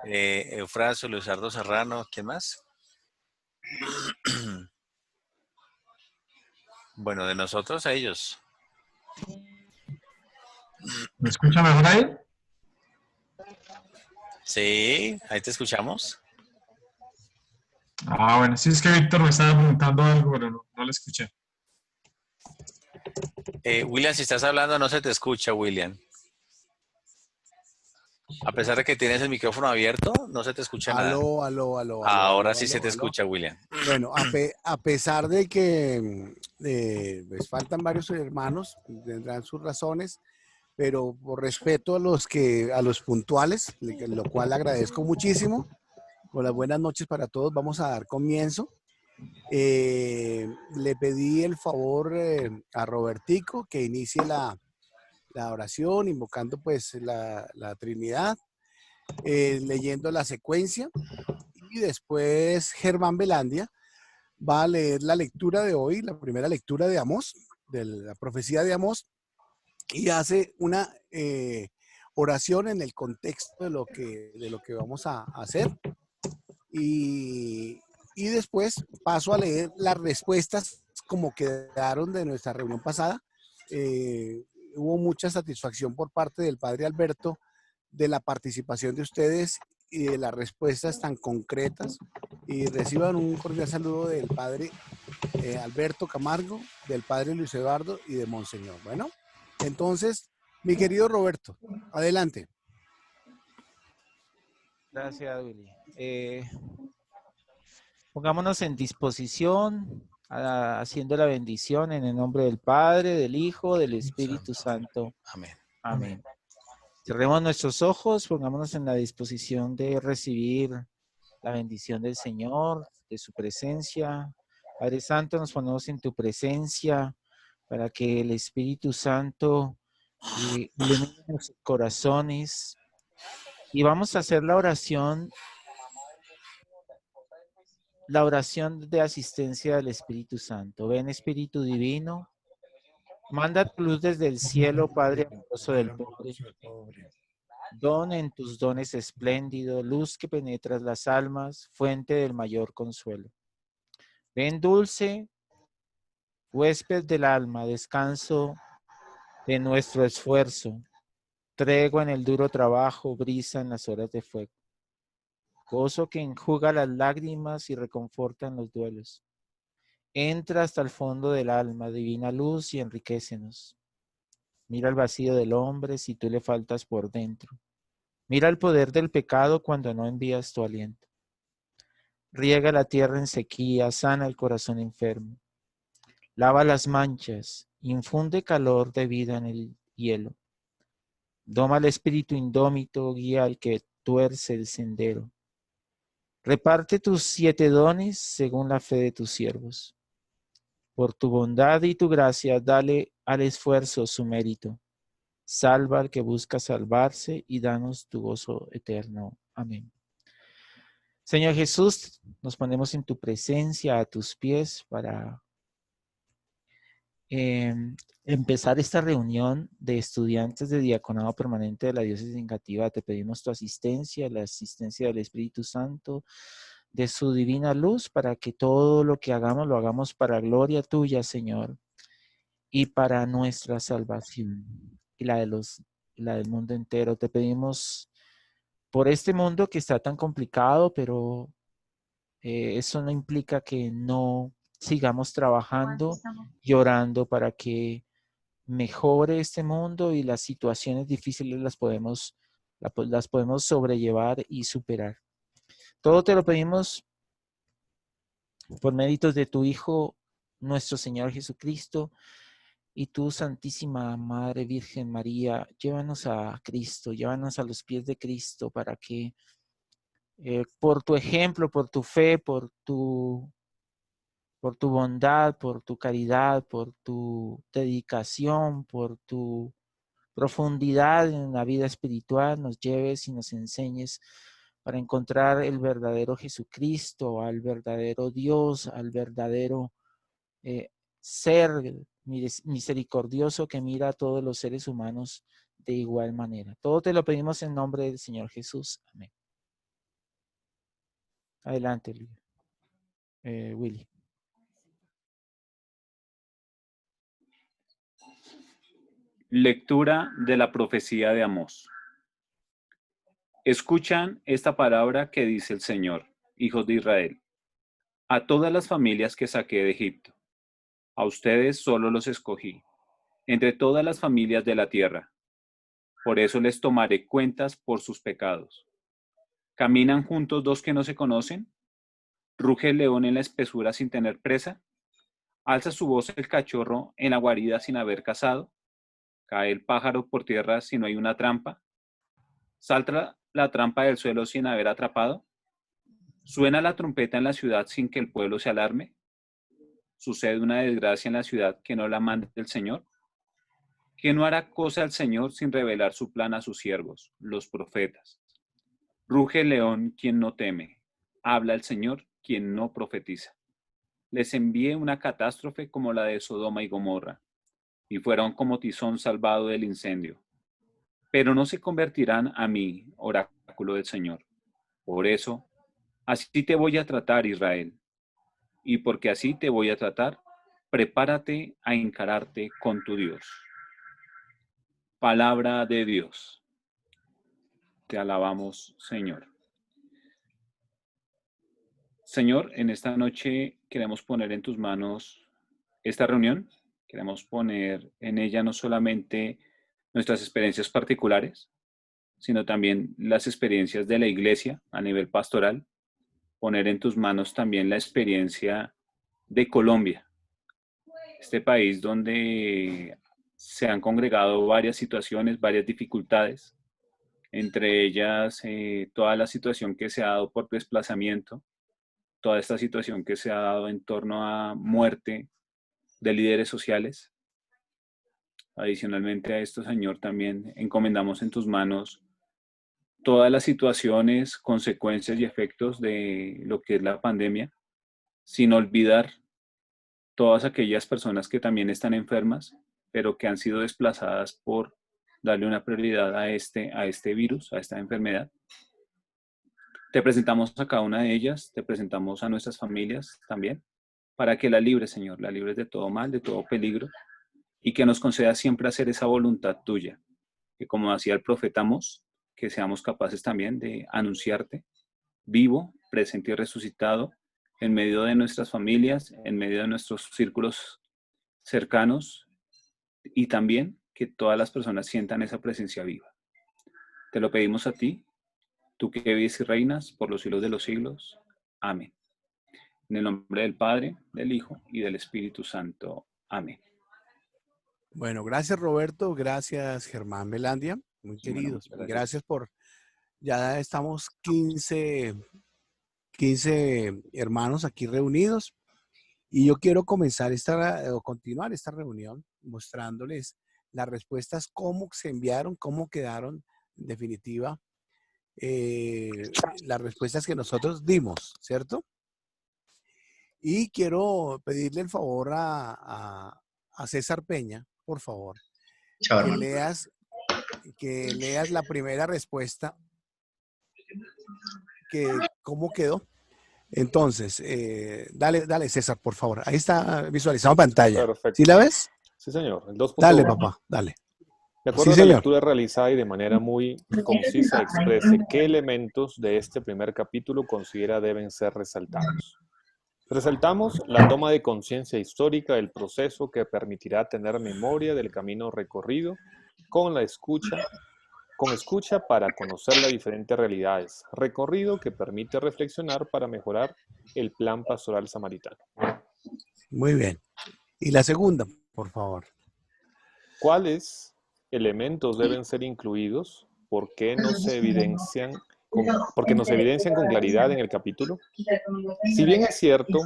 Eufrasio, Luisardo Serrano, ¿quién más? Bueno, de nosotros a ellos. ¿Me escucha mejor ahí? Sí, ahí te escuchamos. Ah, bueno, sí, es que Víctor me estaba preguntando algo, pero no le escuché. William, si estás hablando no se te escucha, William. A pesar de que tienes el micrófono abierto, no se te escucha nada. Aló, aló, aló, aló, Ahora aló, sí se te aló, aló. escucha, William. Bueno, a pesar de que pues faltan varios hermanos, tendrán sus razones, pero por respeto a los puntuales, lo cual agradezco muchísimo. Con las buenas noches para todos, vamos a dar comienzo. Le pedí el favor a Robertico que inicie la oración, invocando pues la Trinidad, leyendo la secuencia, y después Germán Belandia va a leer la lectura de hoy, la primera lectura de Amós, de la profecía de Amós, y hace una oración en el contexto de lo que vamos a hacer. Y, y después paso a leer las respuestas como quedaron de nuestra reunión pasada. Eh, Hubo mucha satisfacción por parte del padre Alberto de la participación de ustedes y de las respuestas tan concretas. Y reciban un cordial saludo del padre Alberto Camargo, del padre Luis Eduardo y de Monseñor. Bueno, entonces, mi querido Roberto, adelante. Gracias, Willy. Pongámonos en disposición, haciendo la bendición en el nombre del Padre, del Hijo, del Espíritu Santo. Amén. Amén. Cerremos nuestros ojos, pongámonos en la disposición de recibir la bendición del Señor, de su presencia. Padre Santo, nos ponemos en tu presencia para que el Espíritu Santo ilumine nuestros corazones. Y vamos a hacer la oración de asistencia del Espíritu Santo. Ven, Espíritu Divino, manda tu luz desde el cielo, Padre amoroso del pobre. Don en tus dones espléndido, luz que penetras las almas, fuente del mayor consuelo. Ven, dulce huésped del alma, descanso de nuestro esfuerzo, tregua en el duro trabajo, brisa en las horas de fuego. Gozo que enjuga las lágrimas y reconforta en los duelos. Entra hasta el fondo del alma, divina luz, y enriquécenos. Mira el vacío del hombre si tú le faltas por dentro. Mira el poder del pecado cuando no envías tu aliento. Riega la tierra en sequía, sana el corazón enfermo. Lava las manchas, infunde calor de vida en el hielo. Doma el espíritu indómito, guía al que tuerce el sendero. Reparte tus 7 dones según la fe de tus siervos. Por tu bondad y tu gracia, dale al esfuerzo su mérito. Salva al que busca salvarse y danos tu gozo eterno. Amén. Señor Jesús, nos ponemos en tu presencia, a tus pies, para empezar esta reunión de estudiantes de diaconado permanente de la diócesis de Engativá. Te pedimos tu asistencia, la asistencia del Espíritu Santo, de su divina luz, para que todo lo que hagamos lo hagamos para gloria tuya, Señor, y para nuestra salvación y la del mundo entero. Te pedimos por este mundo que está tan complicado, pero eso no implica que no sigamos trabajando y orando para que mejore este mundo, y las situaciones difíciles las podemos sobrellevar y superar. Todo te lo pedimos por méritos de tu Hijo, nuestro Señor Jesucristo, y tú, Santísima Madre Virgen María, llévanos a Cristo, llévanos a los pies de Cristo, para que por tu ejemplo, por tu fe, por tu bondad, por tu caridad, por tu dedicación, por tu profundidad en la vida espiritual, nos lleves y nos enseñes para encontrar el verdadero Jesucristo, al verdadero Dios, al verdadero ser misericordioso que mira a todos los seres humanos de igual manera. Todo te lo pedimos en nombre del Señor Jesús. Amén. Adelante, Willy. Lectura de la profecía de Amós. Escuchan esta palabra que dice el Señor, hijos de Israel, a todas las familias que saqué de Egipto. A ustedes solo los escogí, entre todas las familias de la tierra. Por eso les tomaré cuentas por sus pecados. ¿Caminan juntos dos que no se conocen? ¿Ruge el león en la espesura sin tener presa? ¿Alza su voz el cachorro en la guarida sin haber cazado? ¿Cae el pájaro por tierra si no hay una trampa? ¿Salta la trampa del suelo sin haber atrapado? ¿Suena la trompeta en la ciudad sin que el pueblo se alarme? ¿Sucede una desgracia en la ciudad que no la mande el Señor? ¿Que no hará cosa el Señor sin revelar su plan a sus siervos, los profetas? Ruge el león quien no teme, habla el Señor quien no profetiza. Les envié una catástrofe como la de Sodoma y Gomorra, y fueron como tizón salvado del incendio. Pero no se convertirán a mí, oráculo del Señor. Por eso, así te voy a tratar, Israel. Y porque así te voy a tratar, prepárate a encararte con tu Dios. Palabra de Dios. Te alabamos, Señor. Señor, en esta noche queremos poner en tus manos esta reunión. Queremos poner en ella no solamente nuestras experiencias particulares, sino también las experiencias de la iglesia a nivel pastoral. Poner en tus manos también la experiencia de Colombia, este país donde se han congregado varias situaciones, varias dificultades, entre ellas toda la situación que se ha dado por desplazamiento, toda esta situación que se ha dado en torno a muerte de líderes sociales. Adicionalmente a esto, Señor, también encomendamos en tus manos todas las situaciones, consecuencias y efectos de lo que es la pandemia, sin olvidar todas aquellas personas que también están enfermas, pero que han sido desplazadas por darle una prioridad a este virus, a esta enfermedad. Te presentamos a cada una de ellas, te presentamos a nuestras familias también, para que la libres, Señor, la libres de todo mal, de todo peligro, y que nos conceda siempre hacer esa voluntad tuya, que como decía el profeta Amós, que seamos capaces también de anunciarte vivo, presente y resucitado en medio de nuestras familias, en medio de nuestros círculos cercanos, y también que todas las personas sientan esa presencia viva. Te lo pedimos a ti, tú que vives y reinas por los siglos de los siglos. Amén. En el nombre del Padre, del Hijo y del Espíritu Santo. Amén. Bueno, gracias Roberto, gracias Germán Belandia, muy Sí, bueno, queridos. muchas gracias. Gracias por, ya estamos 15 hermanos aquí reunidos y yo quiero comenzar o continuar esta reunión mostrándoles las respuestas, cómo se enviaron, cómo quedaron en definitiva las respuestas que nosotros dimos, ¿cierto? Y quiero pedirle el favor a César Peña, por favor, Chao, que hermano. leas la primera respuesta, que cómo quedó. Entonces, dale César, por favor. Ahí está visualizado en pantalla. Perfecto. ¿Sí la ves? Sí, señor. El 2.1. Dale, papá, dale. De acuerdo Sí, a la señor. lectura realizada y de manera muy concisa, exprese qué elementos de este primer capítulo considera deben ser resaltados. Resaltamos la toma de conciencia histórica del proceso que permitirá tener memoria del camino recorrido con escucha para conocer las diferentes realidades, recorrido que permite reflexionar para mejorar el plan pastoral samaritano. Muy bien. Y la segunda, por favor. ¿Cuáles elementos deben ser incluidos? Porque nos evidencian con claridad en el capítulo. Si bien es cierto,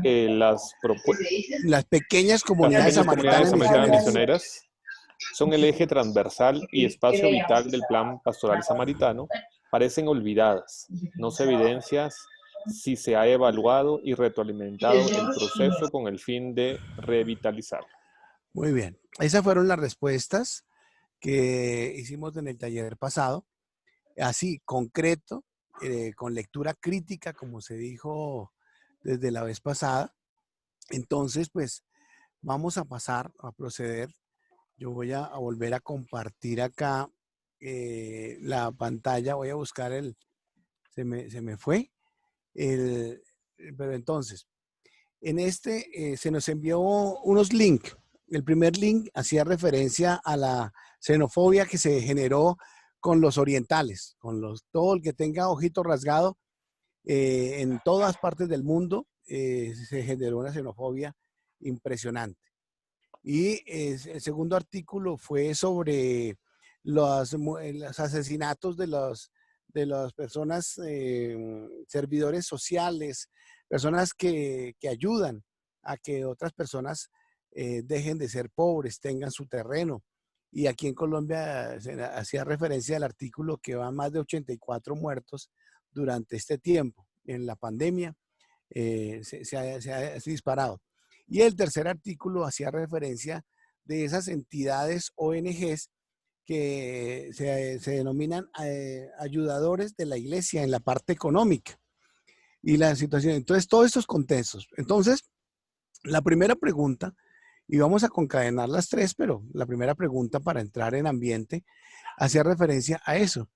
las pequeñas comunidades samaritanas misioneras son el eje transversal y espacio vital del plan pastoral samaritano, parecen olvidadas. No se evidencia si se ha evaluado y retroalimentado el proceso con el fin de revitalizarlo. Muy bien. Esas fueron las respuestas que hicimos en el taller pasado. Así, concreto, con lectura crítica, como se dijo desde la vez pasada. Entonces, pues vamos a pasar a proceder. Yo voy a volver a compartir acá la pantalla. Voy a buscar se me fue. Pero entonces, en se nos envió unos links. El primer link hacía referencia a la xenofobia que se generó con los orientales, todo el que tenga ojito rasgado en todas partes del mundo se generó una xenofobia impresionante. Y el segundo artículo fue sobre los asesinatos de las personas, servidores sociales, personas que ayudan a que otras personas dejen de ser pobres, tengan su terreno. Y aquí en Colombia se hacía referencia al artículo que van más de 84 muertos durante este tiempo. En la pandemia se ha disparado. Y el tercer artículo hacía referencia de esas entidades ONGs que se denominan ayudadores de la iglesia en la parte económica y la situación. Entonces, todos estos contextos. Entonces, la primera pregunta, y vamos a concadenar las tres, pero la primera pregunta para entrar en ambiente hacía referencia a eso.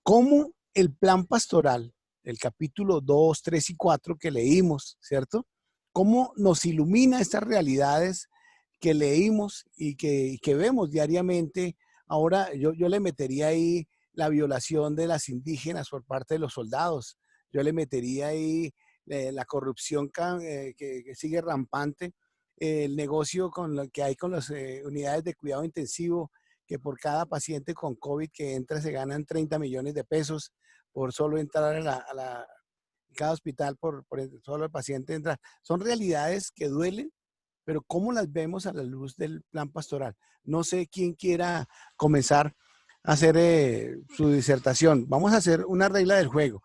¿Cómo el plan pastoral, el capítulo 2, 3 y 4 que leímos, ¿cierto? ¿Cómo nos ilumina estas realidades que leímos y que vemos diariamente? Ahora yo le metería ahí la violación de las indígenas por parte de los soldados. Yo le metería ahí la corrupción que sigue rampante, el negocio con lo que hay con las unidades de cuidado intensivo, que por cada paciente con COVID que entra se ganan 30 millones de pesos por solo entrar a cada hospital, por solo el paciente entrar. Son realidades que duelen, pero ¿cómo las vemos a la luz del plan pastoral? No sé quién quiera comenzar a hacer su disertación. Vamos a hacer una regla del juego.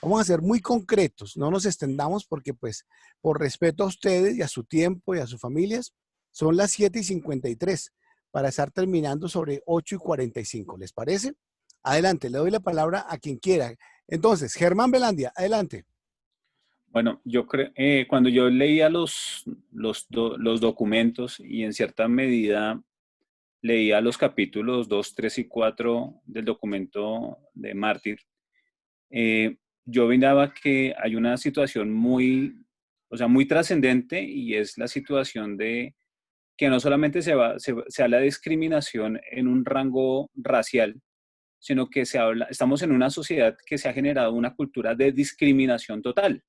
Vamos a ser muy concretos, no nos extendamos porque pues por respeto a ustedes y a su tiempo y a sus familias, son las 7:53 para estar terminando sobre 8:45. ¿Les parece? Adelante, le doy la palabra a quien quiera. Entonces, Germán Belandia, adelante. Bueno, yo creo, cuando yo leía los documentos y en cierta medida leía los capítulos 2, 3 y 4 del documento de Mártir, yo miraba que hay una situación muy, o sea, muy trascendente, y es la situación de que no solamente se habla de discriminación en un rango racial, sino que estamos en una sociedad que se ha generado una cultura de discriminación total,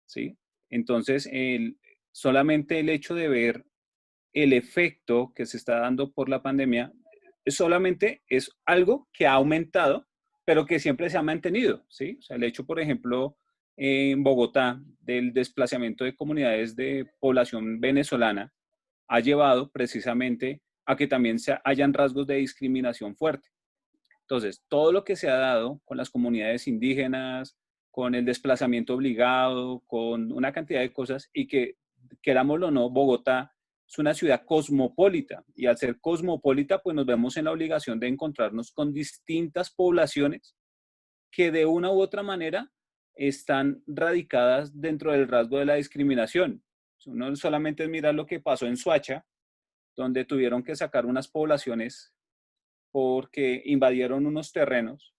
¿sí? Entonces, solamente el hecho de ver el efecto que se está dando por la pandemia solamente es algo que ha aumentado, pero que siempre se ha mantenido, ¿sí? O sea, el hecho, por ejemplo, en Bogotá, del desplazamiento de comunidades de población venezolana, ha llevado precisamente a que también hayan rasgos de discriminación fuerte. Entonces, todo lo que se ha dado con las comunidades indígenas, con el desplazamiento obligado, con una cantidad de cosas, y que, querámoslo o no, Bogotá es una ciudad cosmopolita, y al ser cosmopolita, pues nos vemos en la obligación de encontrarnos con distintas poblaciones que de una u otra manera están radicadas dentro del rasgo de la discriminación. Uno solamente es mirar lo que pasó en Soacha, donde tuvieron que sacar unas poblaciones porque invadieron unos terrenos.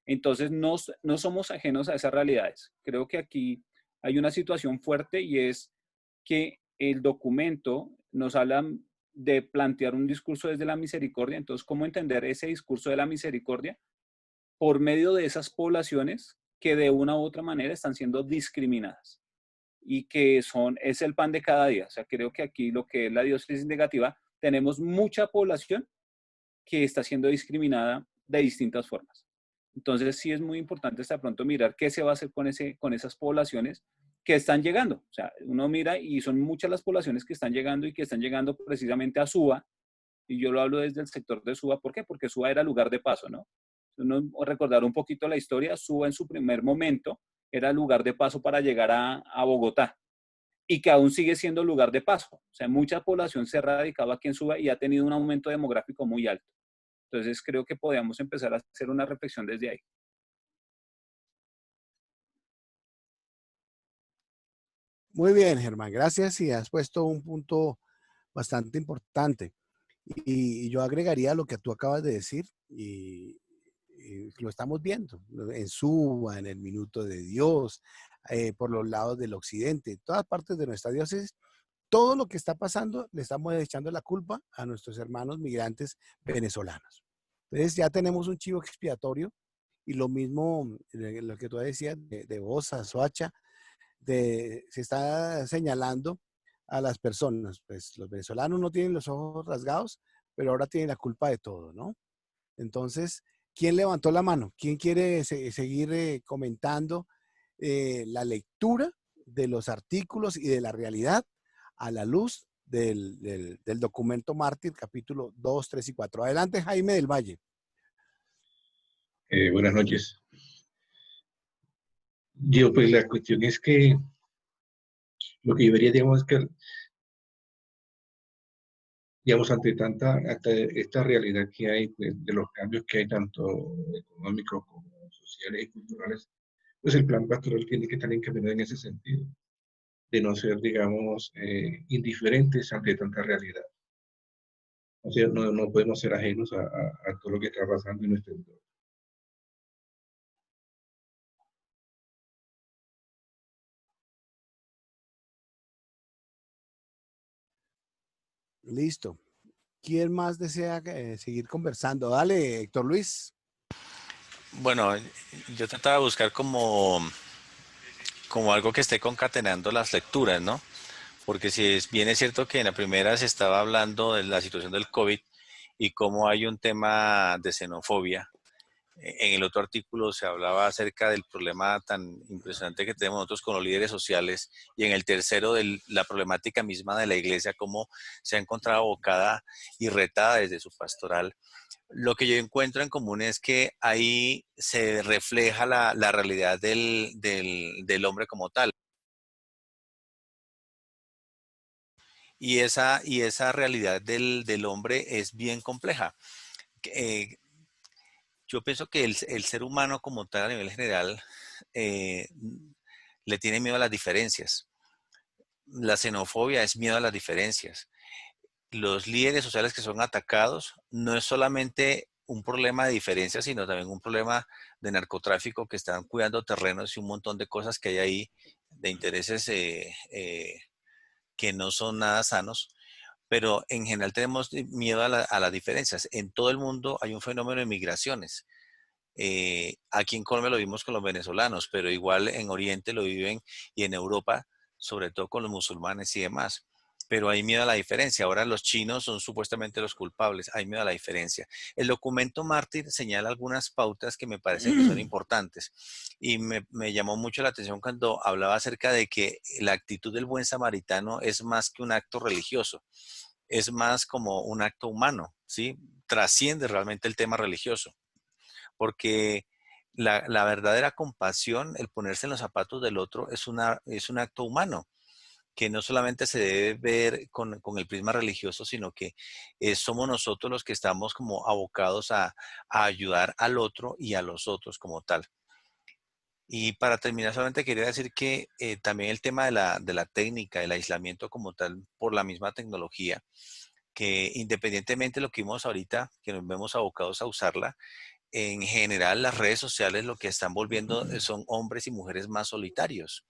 Entonces, no somos ajenos a esas realidades. Creo que aquí hay una situación fuerte, y es que el documento nos habla de plantear un discurso desde la misericordia. Entonces, ¿cómo entender ese discurso de la misericordia? Por medio de esas poblaciones que de una u otra manera están siendo discriminadas y que es el pan de cada día. O sea, creo que aquí lo que es la diócesis negativa, tenemos mucha población que está siendo discriminada de distintas formas. Entonces, sí es muy importante hasta pronto mirar qué se va a hacer con esas poblaciones que están llegando. O sea, uno mira y son muchas las poblaciones que están llegando, y que están llegando precisamente a Suba, y yo lo hablo desde el sector de Suba. ¿Por qué? Porque Suba era lugar de paso, ¿no? Uno recordar un poquito la historia, Suba en su primer momento era lugar de paso para llegar a Bogotá, y que aún sigue siendo lugar de paso. O sea, mucha población se ha radicado aquí en Suba y ha tenido un aumento demográfico muy alto. Entonces, creo que podríamos empezar a hacer una reflexión desde ahí. Muy bien, Germán, gracias y has puesto un punto bastante importante. Y yo agregaría lo que tú acabas de decir y lo estamos viendo en Suba, en el Minuto de Dios, por los lados del occidente, en todas partes de nuestra diócesis. Todo lo que está pasando le estamos echando la culpa a nuestros hermanos migrantes venezolanos. Entonces ya tenemos un chivo expiatorio y lo mismo, lo que tú decías de Bosa, Soacha, se está señalando a las personas. Pues los venezolanos no tienen los ojos rasgados, pero ahora tienen la culpa de todo, ¿no? Entonces, ¿quién levantó la mano? ¿Quién quiere seguir comentando la lectura de los artículos y de la realidad a la luz del documento Mártir, capítulo 2, 3 y 4? Adelante, Jaime del Valle. Buenas noches. Yo, pues la cuestión es que lo que yo vería, digamos, es que, digamos, ante esta realidad que hay, pues, de los cambios que hay, tanto económicos como sociales y culturales, pues el plan pastoral tiene que estar encaminado en ese sentido, de no ser, digamos, indiferentes ante tanta realidad. O sea, no podemos ser ajenos a todo lo que está pasando en nuestro entorno. Listo. ¿Quién más desea seguir conversando? Dale, Héctor Luis. Bueno, yo trataba de buscar como algo que esté concatenando las lecturas, ¿no? Porque si bien es cierto que en la primera se estaba hablando de la situación del COVID y cómo hay un tema de xenofobia, en el otro artículo se hablaba acerca del problema tan impresionante que tenemos nosotros con los líderes sociales, y en el tercero de la problemática misma de la iglesia, cómo se ha encontrado abocada y retada desde su pastoral. Lo que yo encuentro en común es que ahí se refleja la realidad del hombre como tal. Y esa realidad del hombre es bien compleja. Eh, yo pienso que el ser humano como tal a nivel general eh, le tiene miedo a las diferencias. La xenofobia es miedo a las diferencias. Los líderes sociales que son atacados no es solamente un problema de diferencias, sino también un problema de narcotráfico, que están cuidando terrenos y un montón de cosas que hay ahí, de intereses que no son nada sanos. Pero en general tenemos miedo a las diferencias. En todo el mundo hay un fenómeno de migraciones. Aquí en Colombia lo vimos con los venezolanos, pero igual en Oriente lo viven, y en Europa, sobre todo con los musulmanes y demás. Pero hay miedo a la diferencia. Ahora los chinos son supuestamente los culpables. Hay miedo a la diferencia. El documento Mártir señala algunas pautas que me parecen que son importantes. Y me llamó mucho la atención cuando hablaba acerca de que la actitud del buen samaritano es más que un acto religioso. Es más como un acto humano, ¿sí? Trasciende realmente el tema religioso, porque la verdadera compasión, el ponerse en los zapatos del otro, es un acto humano, que no solamente se debe ver con el prisma religioso, sino que somos nosotros los que estamos como abocados a ayudar al otro y a los otros como tal. Y para terminar, solamente quería decir que también el tema de la técnica, del aislamiento como tal por la misma tecnología, que independientemente de lo que vimos ahorita, que nos vemos abocados a usarla, en general las redes sociales lo que están volviendo son hombres y mujeres más solitarios,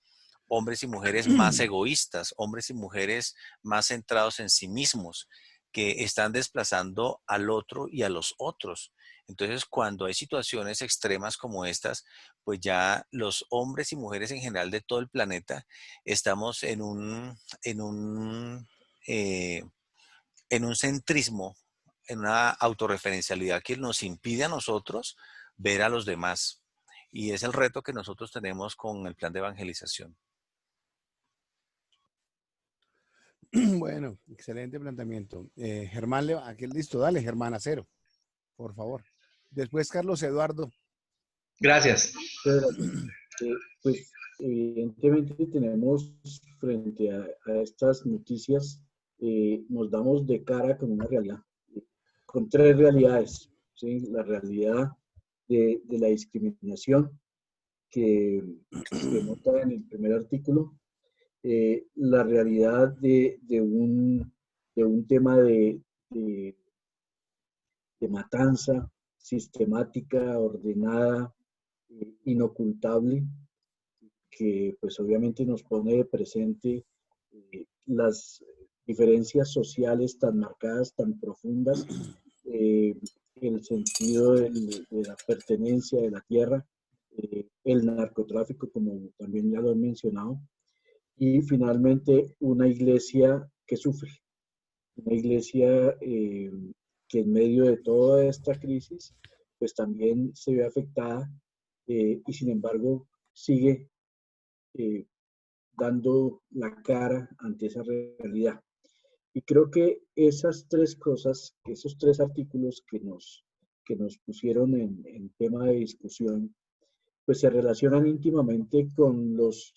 hombres y mujeres más egoístas, hombres y mujeres más centrados en sí mismos, que están desplazando al otro y a los otros. Entonces, cuando hay situaciones extremas como estas, pues ya los hombres y mujeres en general de todo el planeta estamos eh, en un centrismo, en una autorreferencialidad que nos impide a nosotros ver a los demás. Y es el reto que nosotros tenemos con el plan de evangelización. Bueno, excelente planteamiento. Germán, aquí listo, dale, Germán Acero, por favor. Después Carlos Eduardo. Gracias. Pues evidentemente tenemos frente a estas noticias, nos damos de cara con una realidad, con tres realidades, ¿sí? La realidad de la discriminación que se nota en el primer artículo, la realidad de un tema de matanza sistemática, ordenada, inocultable, que pues obviamente nos pone de presente las diferencias sociales tan marcadas, tan profundas, el sentido de la pertenencia de la tierra, el narcotráfico, como también ya lo he mencionado, y finalmente una iglesia que sufre, una iglesia que en medio de toda esta crisis, pues también se ve afectada y sin embargo sigue eh, dando la cara ante esa realidad. Y creo que esas tres cosas, esos tres artículos que nos pusieron en tema de discusión, pues se relacionan íntimamente con los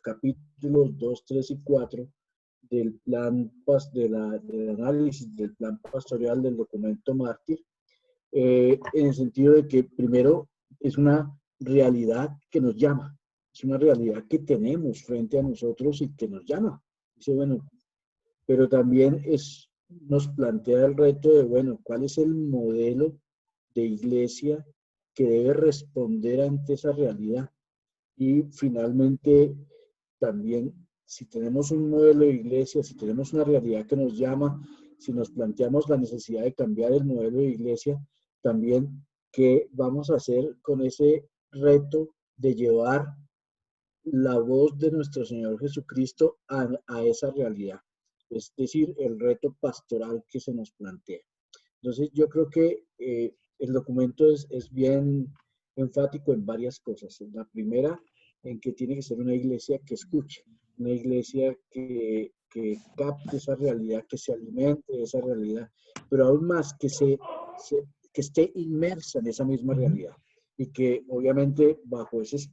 capítulos 2, 3 y 4 del plan del análisis del plan pastoral del documento Mártir, en el sentido de que primero es una realidad que nos llama, es una realidad que tenemos frente a nosotros y que nos llama. Dice, bueno, pero también nos plantea el reto de, bueno, ¿cuál es el modelo de iglesia que debe responder ante esa realidad? Y finalmente, también, si tenemos un modelo de iglesia, si tenemos una realidad que nos llama, si nos planteamos la necesidad de cambiar el modelo de iglesia, también, ¿qué vamos a hacer con ese reto de llevar la voz de nuestro Señor Jesucristo a esa realidad? Es decir, el reto pastoral que se nos plantea. Entonces, yo creo que el documento es bien enfático en varias cosas. La primera, en que tiene que ser una iglesia que escuche, una iglesia que capte esa realidad, que se alimente de esa realidad, pero aún más que esté inmersa en esa misma realidad y que obviamente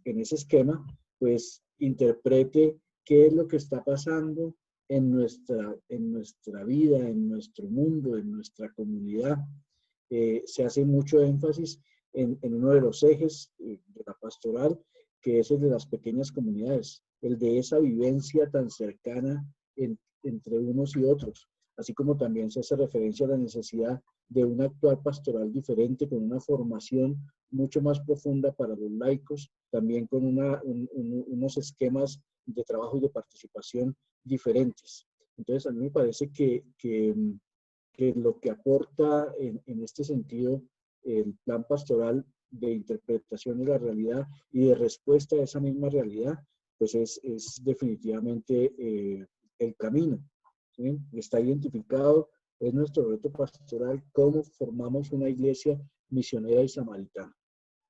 en ese esquema, pues interprete qué es lo que está pasando en nuestra vida, en nuestro mundo, en nuestra comunidad. Se hace mucho énfasis en uno de los ejes de la pastoral, que es el de las pequeñas comunidades, el de esa vivencia tan cercana entre unos y otros, así como también se hace referencia a la necesidad de un actuar pastoral diferente, con una formación mucho más profunda para los laicos, también con unos esquemas de trabajo y de participación diferentes. Entonces, a mí me parece que lo que aporta en este sentido el plan pastoral de interpretación de la realidad y de respuesta a esa misma realidad, pues es definitivamente el camino, ¿sí? Está identificado, es nuestro reto pastoral, cómo formamos una iglesia misionera y samaritana.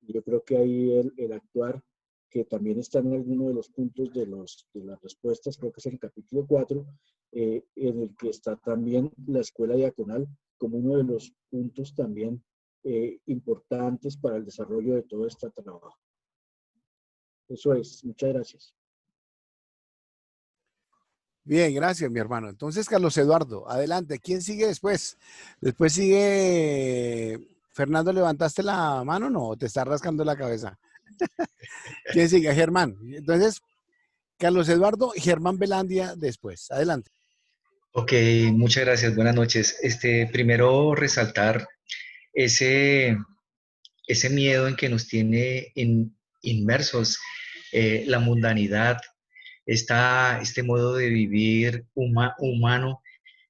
Y yo creo que ahí el actuar, que también está en alguno de los puntos de las respuestas, creo que es el capítulo 4, en el que está también la escuela diaconal como uno de los puntos también importantes para el desarrollo de todo este trabajo. Eso es. Muchas gracias. Bien, gracias, mi hermano. Entonces, Carlos Eduardo, adelante. ¿Quién sigue después? Después sigue Fernando. ¿Levantaste la mano? No, te está rascando la cabeza. ¿Quién sigue? Germán. Entonces, Carlos Eduardo y Germán Belandia después. Adelante. Ok, muchas gracias, buenas noches. Primero resaltar ese, ese miedo en que nos tiene inmersos, la mundanidad, este modo de vivir humano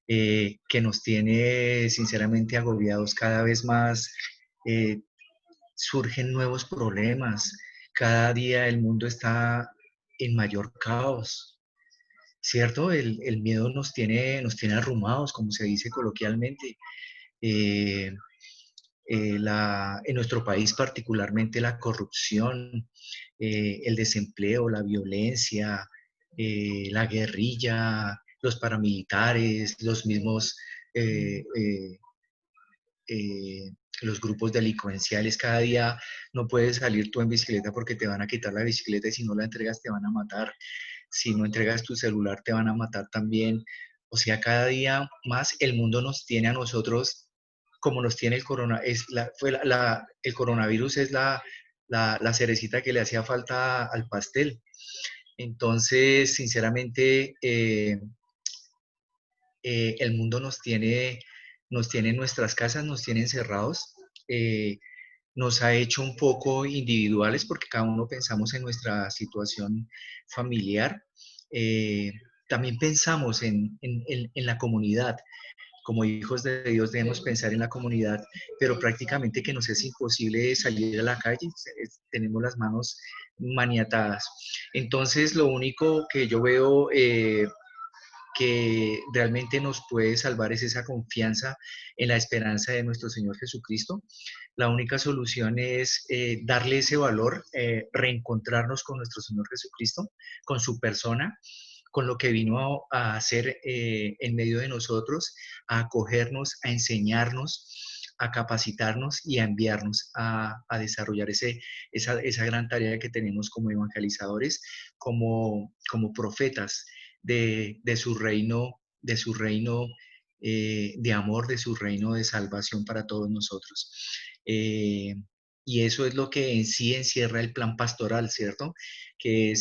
que nos tiene sinceramente agobiados cada vez más. Surgen nuevos problemas, cada día el mundo está en mayor caos. ¿Cierto? El miedo nos tiene arrumados, como se dice coloquialmente. Eh, en nuestro país particularmente la corrupción, el desempleo, la violencia, la guerrilla, los paramilitares, los mismos, eh, los grupos delincuenciales. Cada día no puedes salir tú en bicicleta porque te van a quitar la bicicleta y si no la entregas te van a matar. Si no entregas tu celular te van a matar también. O sea, cada día más el mundo nos tiene a nosotros como nos tiene el el coronavirus es la cerecita que le hacía falta al pastel. Entonces, sinceramente, el mundo nos tiene en nuestras casas, nos tiene encerrados, nos ha hecho un poco individuales porque cada uno pensamos en nuestra situación familiar. Eh, También pensamos en la comunidad. Como hijos de Dios debemos pensar en la comunidad, pero prácticamente que nos es imposible salir a la calle, tenemos las manos maniatadas. Entonces, lo único que yo veo que realmente nos puede salvar es esa confianza en la esperanza de nuestro Señor Jesucristo. La única solución es darle ese valor, reencontrarnos con nuestro Señor Jesucristo, con su persona, con lo que vino a hacer en medio de nosotros, a acogernos, a enseñarnos, a capacitarnos y a enviarnos a desarrollar esa gran tarea que tenemos como evangelizadores, como profetas de su reino, de amor, de su reino de salvación para todos nosotros. Y eso es lo que en sí encierra el plan pastoral, ¿cierto? Que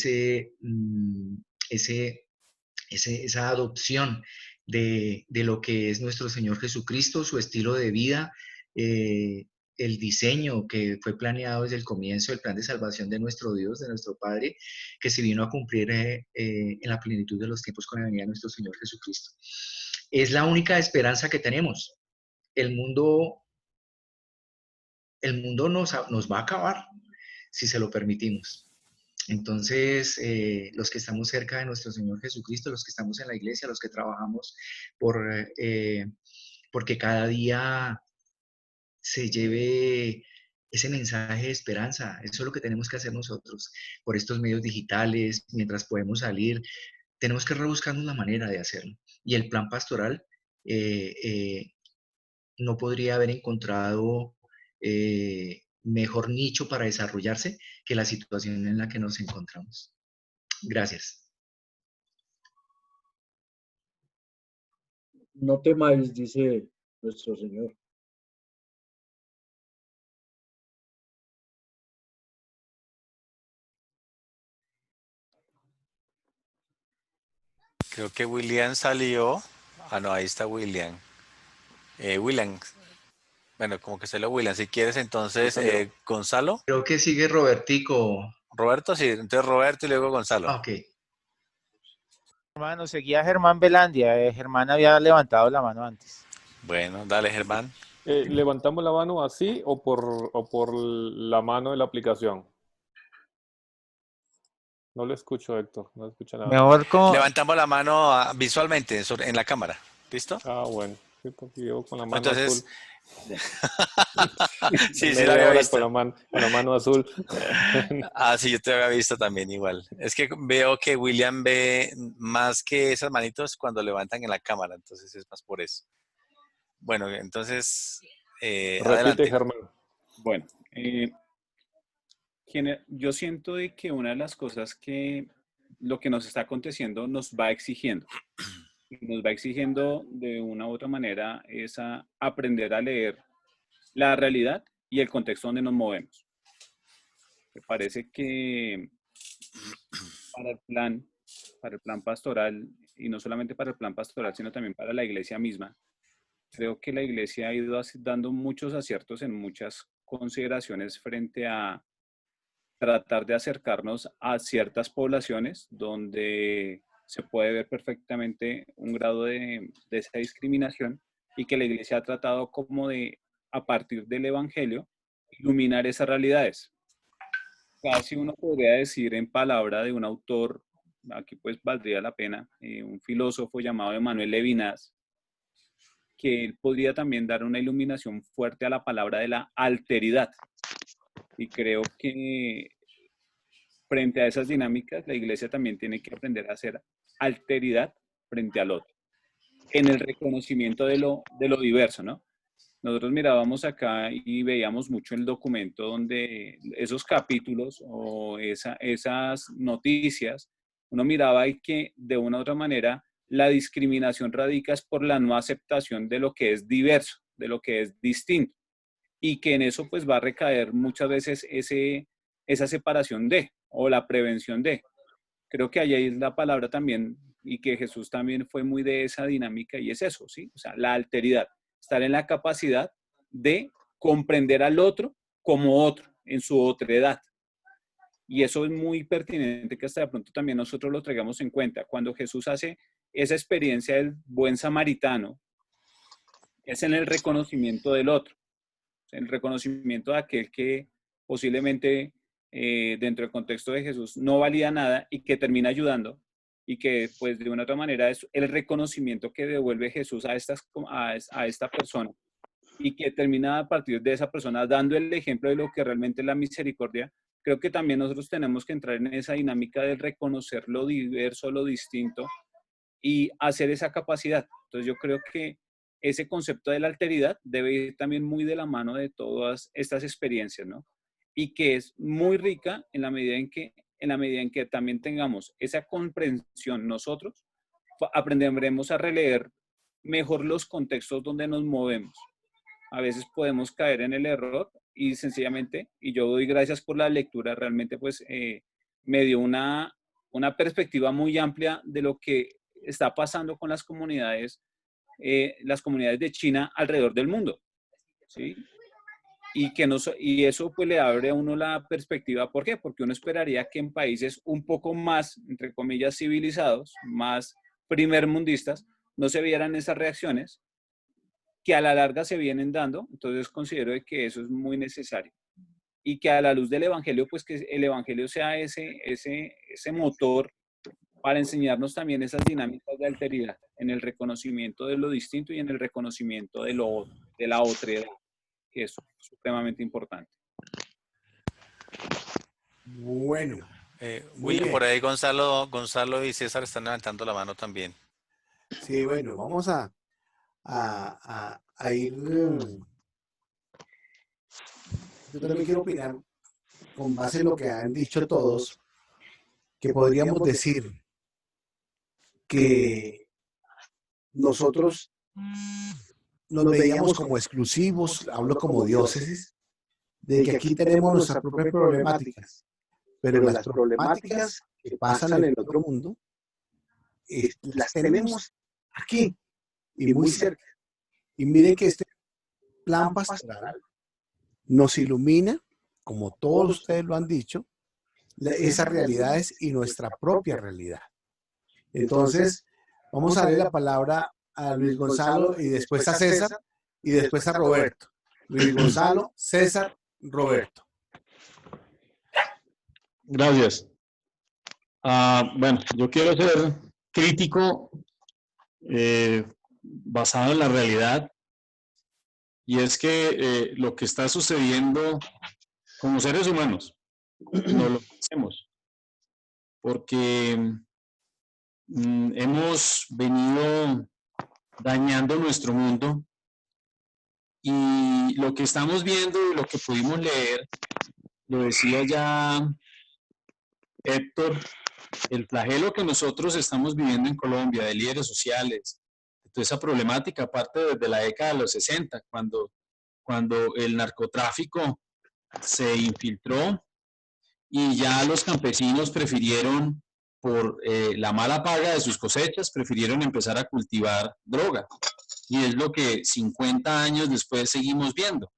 esa adopción de lo que es nuestro Señor Jesucristo, su estilo de vida, el diseño que fue planeado desde el comienzo, el plan de salvación de nuestro Dios, de nuestro Padre, que se vino a cumplir en la plenitud de los tiempos con la venida de nuestro Señor Jesucristo. Es la única esperanza que tenemos. El mundo, nos va a acabar si se lo permitimos. Entonces, los que estamos cerca de nuestro Señor Jesucristo, los que estamos en la iglesia, los que trabajamos porque cada día se lleve ese mensaje de esperanza, eso es lo que tenemos que hacer nosotros por estos medios digitales, mientras podemos salir, tenemos que rebuscarnos la manera de hacerlo. Y el plan pastoral no podría haber encontrado mejor nicho para desarrollarse que la situación en la que nos encontramos. Gracias. No temáis, dice nuestro Señor. Creo que William salió. Ah, no, ahí está William. William, bueno, como que salió William. Si quieres, entonces, Gonzalo. Creo que sigue Robertico. Roberto, sí, entonces Roberto y luego Gonzalo. Ok. Hermano, seguía Germán Belandia. Germán había levantado la mano antes. Bueno, dale, Germán. ¿Levantamos la mano así o por la mano de la aplicación? No le escucho, Héctor. No escucha nada. Mejor como... Levantamos la mano visualmente en la cámara. ¿Listo? Ah, bueno. Sí, porque yo con la mano Entonces, azul. sí, Media la había hora visto. con la mano azul. Ah, sí, yo te había visto también igual. Es que veo que William ve más que esas manitos cuando levantan en la cámara, entonces es más por eso. Bueno, entonces, Repite, adelante. Germán. Bueno, yo siento de que una de las cosas que lo que nos está aconteciendo nos va exigiendo. Nos va exigiendo de una u otra manera es a aprender a leer la realidad y el contexto donde nos movemos. Me parece que para el plan pastoral, y no solamente para el plan pastoral, sino también para la iglesia misma, creo que la iglesia ha ido dando muchos aciertos en muchas consideraciones frente a tratar de acercarnos a ciertas poblaciones donde se puede ver perfectamente un grado de esa discriminación y que la iglesia ha tratado como de, a partir del evangelio, iluminar esas realidades. Casi uno podría decir en palabra de un autor, aquí pues valdría la pena, un filósofo llamado Emmanuel Levinas, que él podría también dar una iluminación fuerte a la palabra de la alteridad. Y creo que frente a esas dinámicas, la iglesia también tiene que aprender a hacer alteridad frente al otro, en el reconocimiento de lo diverso, ¿no? Nosotros mirábamos acá y veíamos mucho el documento donde esos capítulos o esas noticias, uno miraba y que de una u otra manera la discriminación radica es por la no aceptación de lo que es diverso, de lo que es distinto, y que en eso pues va a recaer muchas veces esa separación de, o la prevención de. creo que ahí es la palabra también, y que Jesús también fue muy de esa dinámica, y es eso, ¿sí? O sea, la alteridad, estar en la capacidad de comprender al otro como otro, en su otredad. Y eso es muy pertinente que hasta de pronto también nosotros lo traigamos en cuenta. Cuando Jesús hace esa experiencia del buen samaritano, es en el reconocimiento del otro, el reconocimiento de aquel que posiblemente dentro del contexto de Jesús no valía nada y que termina ayudando, y que pues de una u otra manera es el reconocimiento que devuelve Jesús a esta persona, y que termina a partir de esa persona dando el ejemplo de lo que realmente es la misericordia. Creo que también nosotros tenemos que entrar en esa dinámica de reconocer lo diverso, lo distinto, y hacer esa capacidad. Entonces yo creo que ese concepto de la alteridad debe ir también muy de la mano de todas estas experiencias, ¿no? Y que es muy rica en la medida en que también tengamos esa comprensión nosotros, aprenderemos a releer mejor los contextos donde nos movemos. A veces podemos caer en el error y sencillamente, y yo doy gracias por la lectura, realmente pues me dio una perspectiva muy amplia de lo que está pasando con las comunidades de China alrededor del mundo, ¿sí? Y eso pues le abre a uno la perspectiva. ¿Por qué? Porque uno esperaría que en países un poco más, entre comillas, civilizados, más primermundistas, no se vieran esas reacciones que a la larga se vienen dando. Entonces considero que eso es muy necesario. Y que a la luz del Evangelio, pues que el Evangelio sea ese motor para enseñarnos también esas dinámicas de alteridad, en el reconocimiento de lo distinto y en el reconocimiento de la otredad, que es supremamente importante. Bueno, muy William, bien. por ahí Gonzalo y César están levantando la mano también. Sí, bueno, vamos a ir. Yo también quiero opinar, con base en lo que han dicho todos, que podríamos decir que nosotros nos veíamos como exclusivos, hablo como diócesis, de que aquí tenemos nuestras propias problemáticas, pero las problemáticas que pasan en el otro mundo las tenemos aquí y muy cerca. Y miren que este plan pastoral nos ilumina, como todos ustedes lo han dicho, esas realidades y nuestra propia realidad. Entonces, vamos a darle la palabra a Luis Gonzalo y después a César y después a Roberto. Luis Gonzalo, César, Roberto. Gracias. Bueno, yo quiero ser crítico basado en la realidad, y es que lo que está sucediendo como seres humanos no lo hacemos, porque hemos venido dañando nuestro mundo, y lo que estamos viendo y lo que pudimos leer, lo decía ya Héctor, el flagelo que nosotros estamos viviendo en Colombia, de líderes sociales, de toda esa problemática, aparte desde la década de los 60, cuando el narcotráfico se infiltró y ya los campesinos prefirieron, por la mala paga de sus cosechas, prefirieron empezar a cultivar droga. Y es lo que 50 años después seguimos viendo.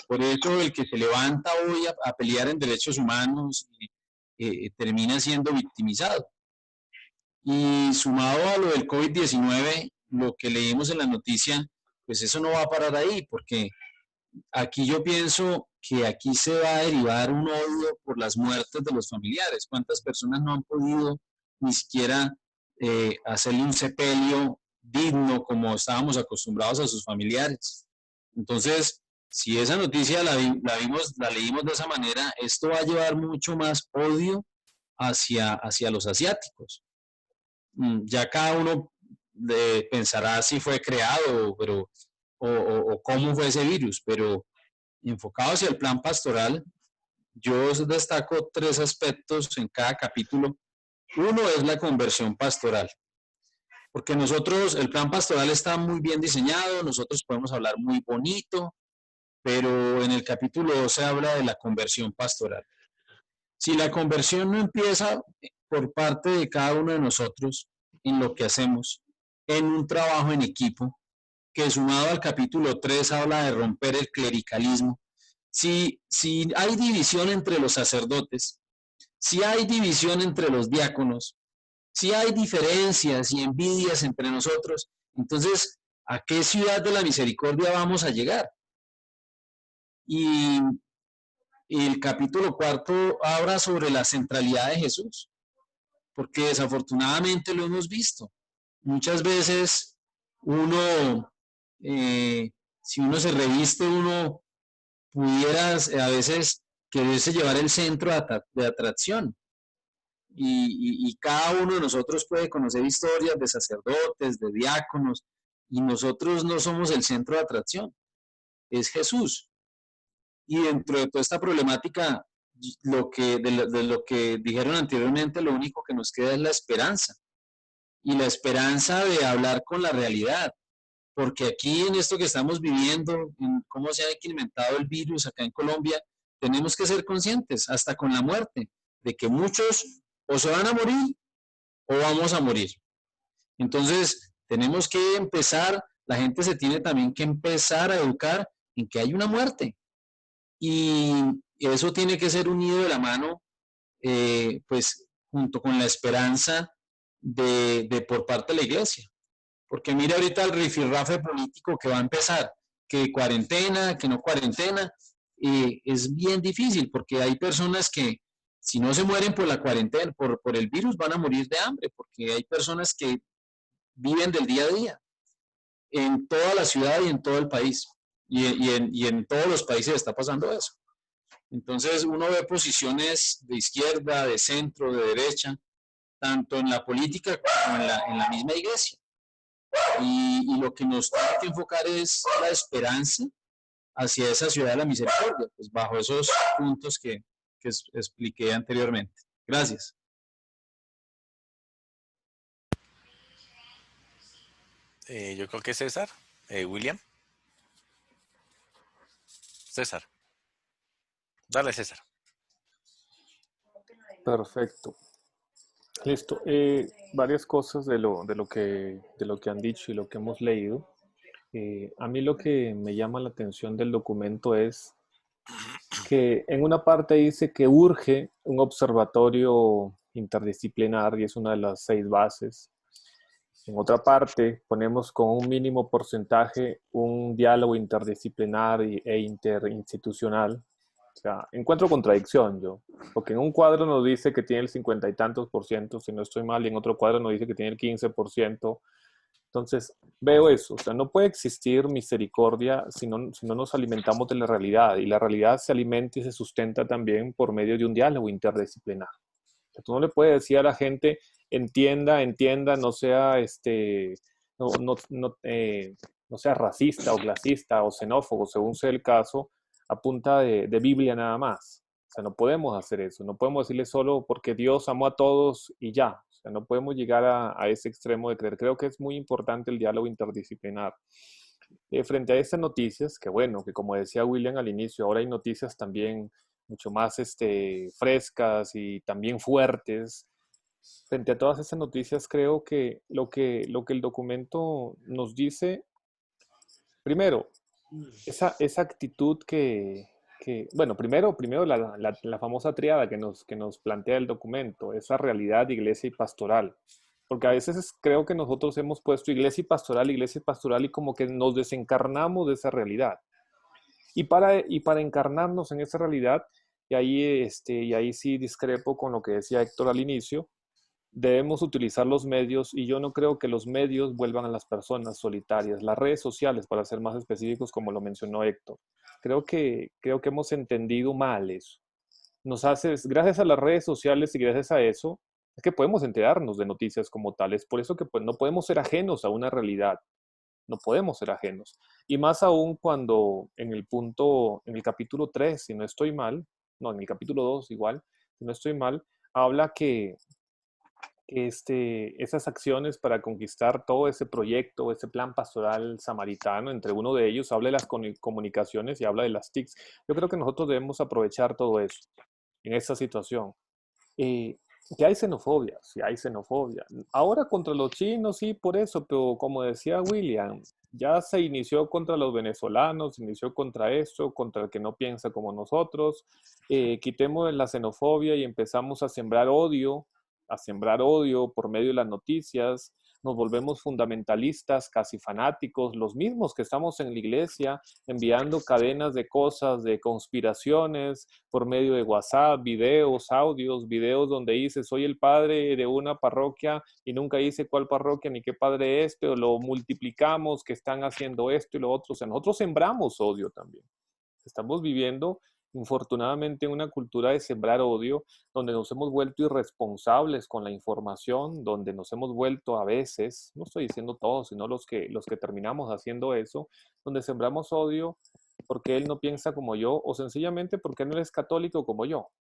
Por eso el que se levanta hoy a pelear en derechos humanos termina siendo victimizado. Y sumado a lo del COVID-19, lo que leímos en la noticia, pues eso no va a parar ahí, porque aquí yo pienso que aquí se va a derivar un odio por las muertes de los familiares. ¿Cuántas personas no han podido ni siquiera hacerle un sepelio digno como estábamos acostumbrados a sus familiares? Entonces, si esa noticia la leímos de esa manera, esto va a llevar mucho más odio hacia los asiáticos. Ya cada uno pensará si fue creado, o cómo fue ese virus, pero enfocado hacia el plan pastoral, yo destaco 3 aspectos en cada capítulo. Uno es la conversión pastoral, porque nosotros, el plan pastoral está muy bien diseñado, nosotros podemos hablar muy bonito, pero en el capítulo 2 se habla de la conversión pastoral. Si la conversión no empieza por parte de cada uno de nosotros en lo que hacemos, en un trabajo en equipo, que sumado al capítulo 3 habla de romper el clericalismo, si hay división entre los sacerdotes, si hay división entre los diáconos, si hay diferencias y envidias entre nosotros, entonces, ¿a qué ciudad de la misericordia vamos a llegar? Y el capítulo 4 habla sobre la centralidad de Jesús, porque desafortunadamente lo hemos visto. Muchas veces uno, si uno se reviste, uno pudiera a veces quererse llevar el centro de atracción. Y cada uno de nosotros puede conocer historias de sacerdotes, de diáconos, y nosotros no somos el centro de atracción, es Jesús. Y dentro de toda esta problemática, de lo que dijeron anteriormente, lo único que nos queda es la esperanza. Y la esperanza de hablar con la realidad. Porque aquí en esto que estamos viviendo, en cómo se ha incrementado el virus acá en Colombia, tenemos que ser conscientes, hasta con la muerte, de que muchos o se van a morir o vamos a morir. Entonces, tenemos que empezar, la gente se tiene también que empezar a educar en que hay una muerte. Y eso tiene que ser unido de la mano, pues, junto con la esperanza de por parte de la iglesia. Porque mira ahorita el rifirrafe político que va a empezar, que cuarentena, que no cuarentena, es bien difícil porque hay personas que si no se mueren por la cuarentena, por el virus, van a morir de hambre, porque hay personas que viven del día a día en toda la ciudad y en todo el país. Y en todos los países está pasando eso. Entonces uno ve posiciones de izquierda, de centro, de derecha, tanto en la política como en la misma iglesia. Y lo que nos tiene que enfocar es la esperanza hacia esa ciudad de la misericordia, pues bajo esos puntos que expliqué anteriormente. Gracias. Yo creo que César, William. César. Dale, César. Perfecto. Listo. Varias cosas de lo que han dicho y lo que hemos leído. A mí lo que me llama la atención del documento es que en una parte dice que urge un observatorio interdisciplinar y es una de las 6 bases. En otra parte ponemos con un mínimo porcentaje un diálogo interdisciplinar e interinstitucional. O sea, encuentro contradicción yo, porque en un cuadro nos dice que tiene el 50 y tantos %, si no estoy mal, y en otro cuadro nos dice que tiene el 15%. Entonces, veo eso, o sea, no puede existir misericordia si no nos alimentamos de la realidad, y la realidad se alimenta y se sustenta también por medio de un diálogo interdisciplinar. O sea, tú no le puedes decir a la gente, entienda, no sea, no sea racista o clasista o xenófobo, según sea el caso, a punta de Biblia nada más. O sea, no podemos hacer eso, no podemos decirle solo porque Dios amó a todos y ya. O sea, no podemos llegar a ese extremo de creer. Creo que es muy importante el diálogo interdisciplinar. Frente a estas noticias, que bueno, que como decía William al inicio, ahora hay noticias también mucho más frescas y también fuertes. Frente a todas estas noticias, creo que lo que el documento nos dice, primero, esa actitud bueno, primero la famosa triada que nos plantea el documento, esa realidad, iglesia y pastoral. Porque a veces creo que nosotros hemos puesto iglesia y pastoral y como que nos desencarnamos de esa realidad. Y para encarnarnos en esa realidad, y ahí sí discrepo con lo que decía Héctor al inicio, debemos utilizar los medios y yo no creo que los medios vuelvan a las personas solitarias. Las redes sociales, para ser más específicos, como lo mencionó Héctor. Creo que hemos entendido mal eso. Gracias a las redes sociales y gracias a eso, es que podemos enterarnos de noticias como tales. Por eso que pues, no podemos ser ajenos a una realidad. No podemos ser ajenos. Y más aún cuando en el capítulo 3, si no estoy mal, no, en el capítulo 2 igual, si no estoy mal, habla que esas acciones para conquistar todo ese proyecto, ese plan pastoral samaritano, entre uno de ellos habla de las comunicaciones y habla de las TICs. Yo creo que nosotros debemos aprovechar todo eso. en esta situación. Que hay xenofobia, sí hay xenofobia. Ahora contra los chinos, sí, por eso, pero como decía William, ya se inició contra los venezolanos, se inició contra esto, contra el que no piensa como nosotros. Quitemos la xenofobia y empezamos a sembrar odio por medio de las noticias. Nos volvemos fundamentalistas, casi fanáticos, los mismos que estamos en la iglesia, enviando cadenas de cosas, de conspiraciones, por medio de WhatsApp, videos, audios, videos donde dice soy el padre de una parroquia y nunca dice cuál parroquia ni qué padre es, pero lo multiplicamos que están haciendo esto y lo otro. O sea, nosotros sembramos odio también. Estamos viviendo, infortunadamente, en una cultura de sembrar odio, donde nos hemos vuelto irresponsables con la información, donde nos hemos vuelto a veces, no estoy diciendo todos, sino los que terminamos haciendo eso, donde sembramos odio porque él no piensa como yo o sencillamente porque no es católico como yo. O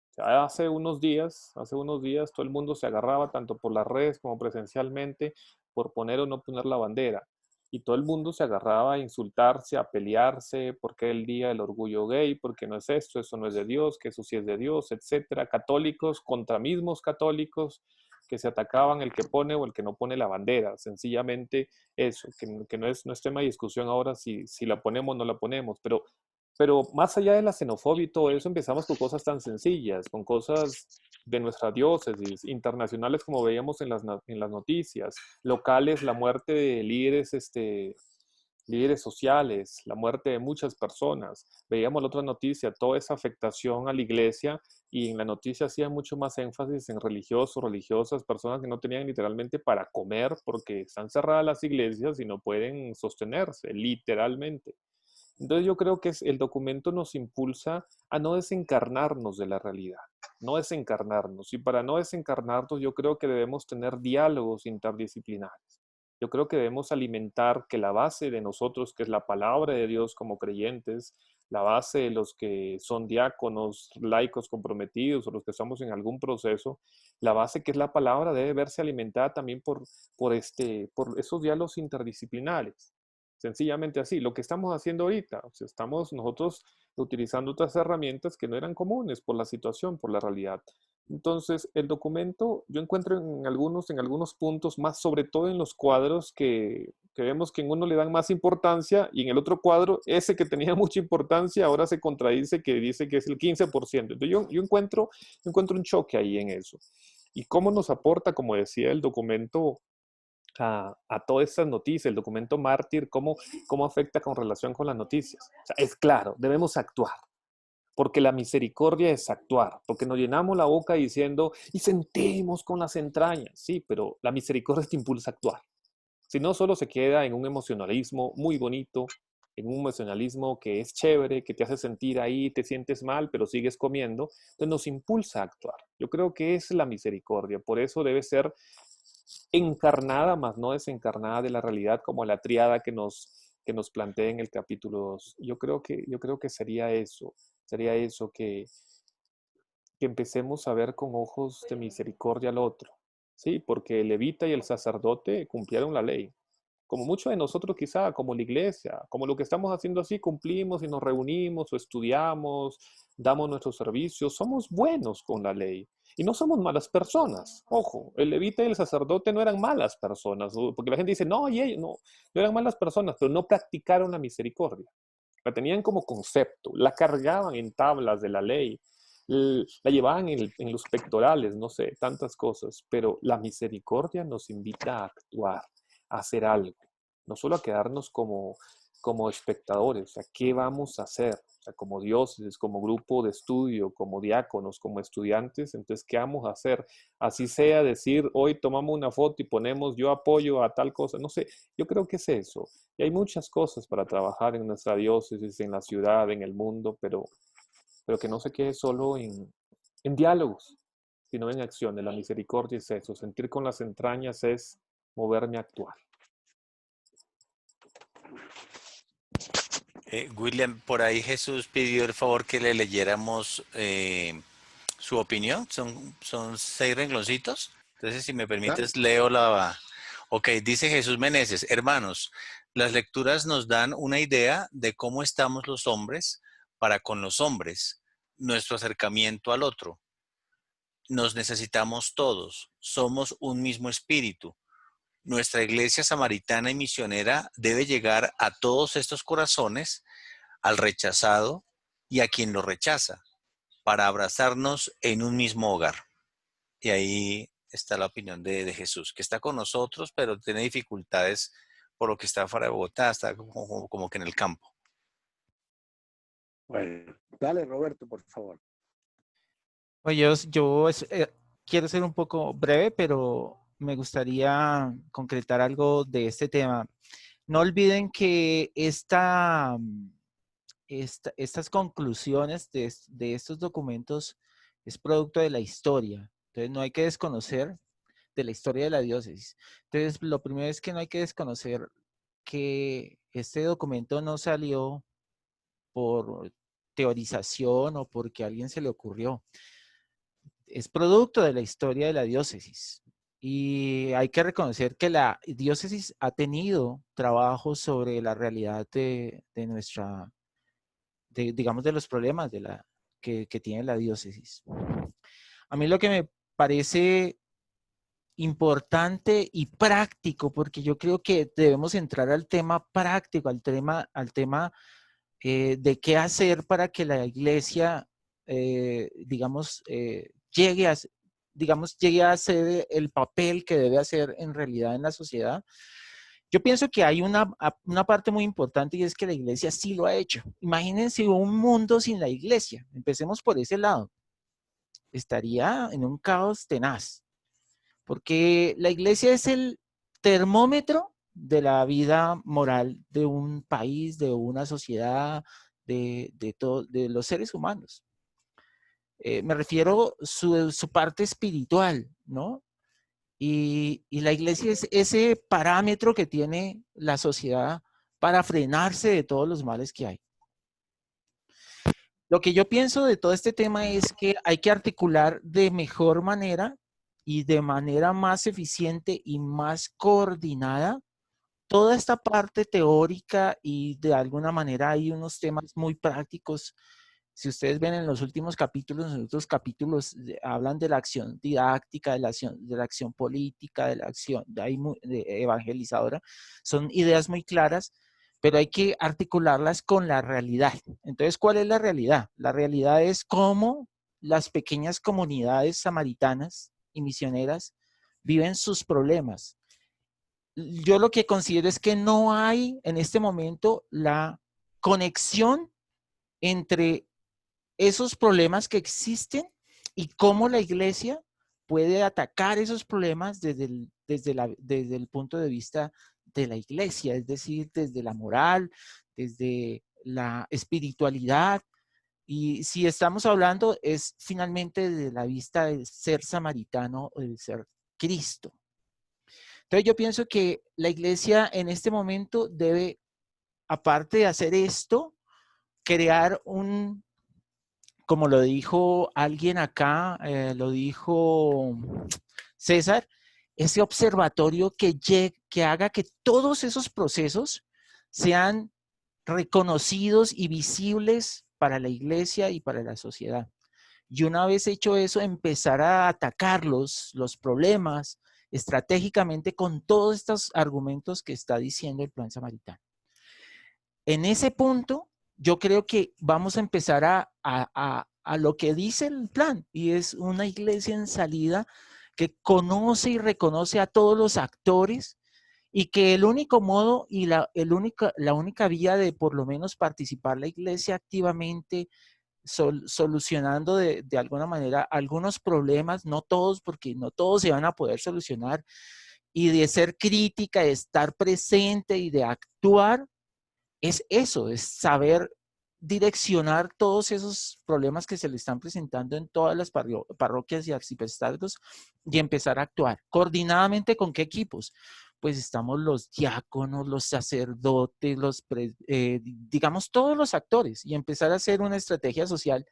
sea, hace unos días todo el mundo se agarraba tanto por las redes como presencialmente por poner o no poner la bandera. Y todo el mundo se agarraba a insultarse, a pelearse, porque el día del orgullo gay, porque no es esto, eso no es de Dios, que eso sí es de Dios, etcétera. Católicos contra mismos católicos que se atacaban el que pone o el que no pone la bandera. Sencillamente eso, que no es tema de discusión ahora si la ponemos o no la ponemos, pero más allá de la xenofobia y todo eso, empezamos con cosas tan sencillas, con cosas de nuestra diócesis, internacionales como veíamos en las noticias, locales, la muerte de líderes, líderes sociales, la muerte de muchas personas. Veíamos la otra noticia, toda esa afectación a la iglesia y en la noticia hacía mucho más énfasis en religiosos, religiosas, personas que no tenían literalmente para comer porque están cerradas las iglesias y no pueden sostenerse, literalmente. Entonces yo creo que el documento nos impulsa a no desencarnarnos de la realidad, no desencarnarnos. Y para no desencarnarnos yo creo que debemos tener diálogos interdisciplinares. Yo creo que debemos alimentar que la base de nosotros, que es la palabra de Dios como creyentes, la base de los que son diáconos, laicos comprometidos o los que estamos en algún proceso, la base que es la palabra debe verse alimentada también por esos diálogos interdisciplinares. Sencillamente así, lo que estamos haciendo ahorita, o sea, estamos nosotros utilizando otras herramientas que no eran comunes por la situación, por la realidad. Entonces, el documento, yo encuentro en algunos puntos, más sobre todo en los cuadros que vemos que en uno le dan más importancia y en el otro cuadro, ese que tenía mucha importancia, ahora se contradice que dice que es el 15%. Entonces, yo encuentro un choque ahí en eso. ¿Y cómo nos aporta, como decía el documento, a todas estas noticias, el documento Mártir, cómo afecta con relación con las noticias? O sea, es claro, debemos actuar, porque la misericordia es actuar, porque nos llenamos la boca diciendo y sentimos con las entrañas, sí, pero la misericordia te impulsa a actuar. Si no, solo se queda en un emocionalismo muy bonito, en un emocionalismo que es chévere, que te hace sentir ahí, te sientes mal, pero sigues comiendo, entonces nos impulsa a actuar. Yo creo que es la misericordia, por eso debe ser encarnada, más no desencarnada de la realidad, como la triada que nos plantea en el capítulo 2. Yo creo que sería eso, que empecemos a ver con ojos de misericordia al otro, ¿sí? Porque el levita y el sacerdote cumplieron la ley. Como muchos de nosotros quizá, como la iglesia, como lo que estamos haciendo así, cumplimos y nos reunimos o estudiamos, damos nuestros servicios, somos buenos con la ley. Y no somos malas personas. Ojo, el levita y el sacerdote no eran malas personas, porque la gente dice, no, y ellos no eran malas personas, pero no practicaron la misericordia. La tenían como concepto, la cargaban en tablas de la ley, la llevaban en los pectorales, no sé, tantas cosas, pero la misericordia nos invita a actuar, a hacer algo, no solo a quedarnos como espectadores, o sea, ¿qué vamos a hacer? O sea, como diócesis, como grupo de estudio, como diáconos, como estudiantes, entonces, ¿qué vamos a hacer? Así sea decir, hoy tomamos una foto y ponemos yo apoyo a tal cosa, no sé, yo creo que es eso. Y hay muchas cosas para trabajar en nuestra diócesis, en la ciudad, en el mundo, pero que no se quede solo en diálogos, sino en acciones. La misericordia es eso, sentir con las entrañas es moverme a actuar. William, por ahí Jesús pidió el favor que le leyéramos su opinión. Son 6 rengloncitos. Entonces, si me permites, leo la... Ok, dice Jesús Meneses, hermanos, las lecturas nos dan una idea de cómo estamos los hombres para con los hombres, nuestro acercamiento al otro. Nos necesitamos todos, somos un mismo espíritu. Nuestra iglesia samaritana y misionera debe llegar a todos estos corazones, al rechazado y a quien lo rechaza, para abrazarnos en un mismo hogar. Y ahí está la opinión de Jesús, que está con nosotros, pero tiene dificultades por lo que está fuera de Bogotá, está como que en el campo. Bueno, dale, Roberto, por favor. Oye, quiero ser un poco breve, pero me gustaría concretar algo de este tema. No olviden que estas conclusiones de estos documentos es producto de la historia. Entonces, no hay que desconocer de la historia de la diócesis. Entonces, lo primero es que no hay que desconocer que este documento no salió por teorización o porque a alguien se le ocurrió. Es producto de la historia de la diócesis. Y hay que reconocer que la diócesis ha tenido trabajo sobre la realidad digamos, de los problemas que tiene la diócesis. A mí lo que me parece importante y práctico, porque yo creo que debemos entrar al tema práctico, al tema de qué hacer para que la iglesia, digamos, llegue a hacer el papel que debe hacer en realidad en la sociedad. Yo pienso que hay una parte muy importante y es que la iglesia sí lo ha hecho. Imagínense un mundo sin la iglesia. Empecemos por ese lado. Estaría en un caos tenaz. Porque la iglesia es el termómetro de la vida moral de un país, de una sociedad, de los seres humanos. Me refiero a su parte espiritual, ¿no? Y la iglesia es ese parámetro que tiene la sociedad para frenarse de todos los males que hay. Lo que yo pienso de todo este tema es que hay que articular de mejor manera y de manera más eficiente y más coordinada toda esta parte teórica y de alguna manera hay unos temas muy prácticos. Si ustedes ven en los últimos capítulos, hablan de la acción didáctica, de la acción política, de la acción evangelizadora. Son ideas muy claras, pero hay que articularlas con la realidad. Entonces, ¿cuál es la realidad? La realidad es cómo las pequeñas comunidades samaritanas y misioneras viven sus problemas. Yo lo que considero es que no hay en este momento la conexión entre esos problemas que existen y cómo la iglesia puede atacar esos problemas desde el punto de vista de la iglesia, es decir, desde la moral, desde la espiritualidad. Y si estamos hablando es finalmente de la vista del ser samaritano o del ser Cristo. Entonces yo pienso que la iglesia en este momento debe, aparte de hacer esto, crear como lo dijo alguien acá, lo dijo César, ese observatorio que haga que todos esos procesos sean reconocidos y visibles para la iglesia y para la sociedad. Y una vez hecho eso, empezar a atacar los problemas estratégicamente con todos estos argumentos que está diciendo el Plan Samaritano. En ese punto, yo creo que vamos a empezar a lo que dice el plan, y es una iglesia en salida que conoce y reconoce a todos los actores y que el único modo y la única vía de por lo menos participar la iglesia activamente solucionando de alguna manera algunos problemas, no todos, porque no todos se van a poder solucionar, y de ser crítica, de estar presente y de actuar, es eso, es saber direccionar todos esos problemas que se le están presentando en todas las parroquias y arciprestazgos y empezar a actuar. ¿Coordinadamente con qué equipos? Pues estamos los diáconos, los sacerdotes, digamos todos los actores, y empezar a hacer una estrategia social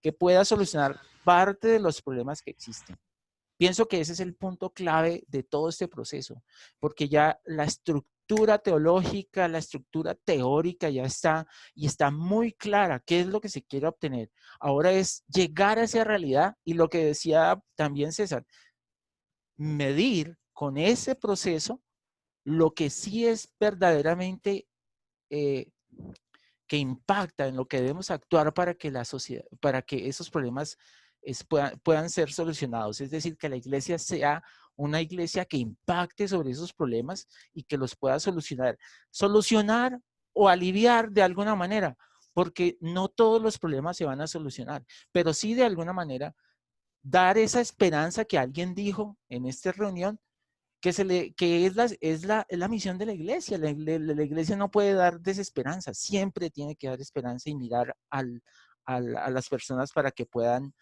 que pueda solucionar parte de los problemas que existen. Pienso que ese es el punto clave de todo este proceso, porque ya la estructura estructura teológica, la estructura teórica ya está y está muy clara qué es lo que se quiere obtener. Ahora es llegar a esa realidad y lo que decía también César, medir con ese proceso lo que sí es verdaderamente que impacta en lo que debemos actuar para que la sociedad, para que esos problemas puedan ser solucionados. Es decir, que la iglesia sea una iglesia que impacte sobre esos problemas y que los pueda solucionar. Solucionar o aliviar de alguna manera, porque no todos los problemas se van a solucionar, pero sí de alguna manera dar esa esperanza que alguien dijo en esta reunión, que es la misión de la iglesia. La iglesia no puede dar desesperanza, siempre tiene que dar esperanza y mirar a las personas para que puedan,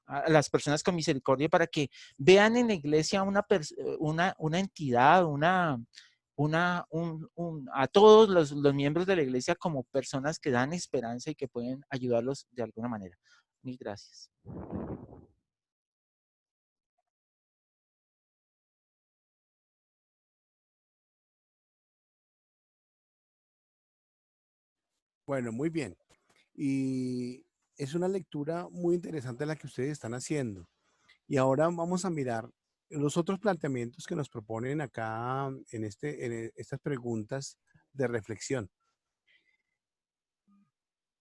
a las personas con misericordia, para que vean en la iglesia una entidad, a todos los miembros de la iglesia como personas que dan esperanza y que pueden ayudarlos de alguna manera. Mil gracias. Bueno, muy bien. Y es una lectura muy interesante la que ustedes están haciendo. Y ahora vamos a mirar los otros planteamientos que nos proponen acá en estas preguntas de reflexión.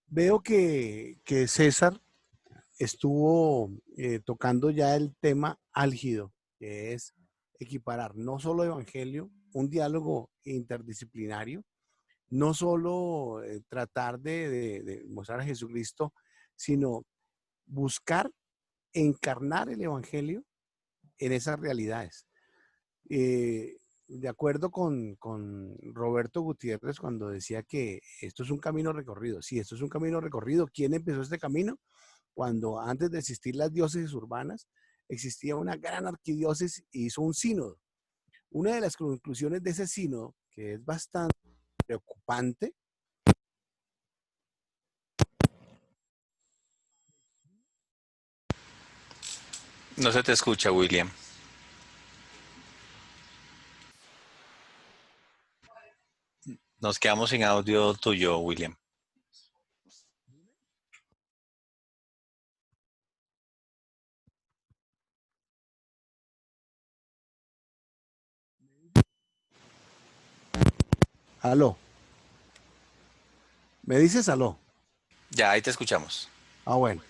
Veo que César estuvo tocando ya el tema álgido, que es equiparar no solo evangelio, un diálogo interdisciplinario, no solo tratar de mostrar a Jesucristo, sino buscar encarnar el evangelio en esas realidades. De acuerdo con Roberto Gutiérrez cuando decía que esto es un camino recorrido. Sí, esto es un camino recorrido. ¿Quién empezó este camino? Cuando antes de existir las diócesis urbanas, existía una gran arquidiócesis y hizo un sínodo. Una de las conclusiones de ese sínodo, que es bastante preocupante, No se te escucha, William. Nos quedamos sin audio tuyo, William. aló. ¿Me dices aló? Ya, ahí te escuchamos. Ah, bueno.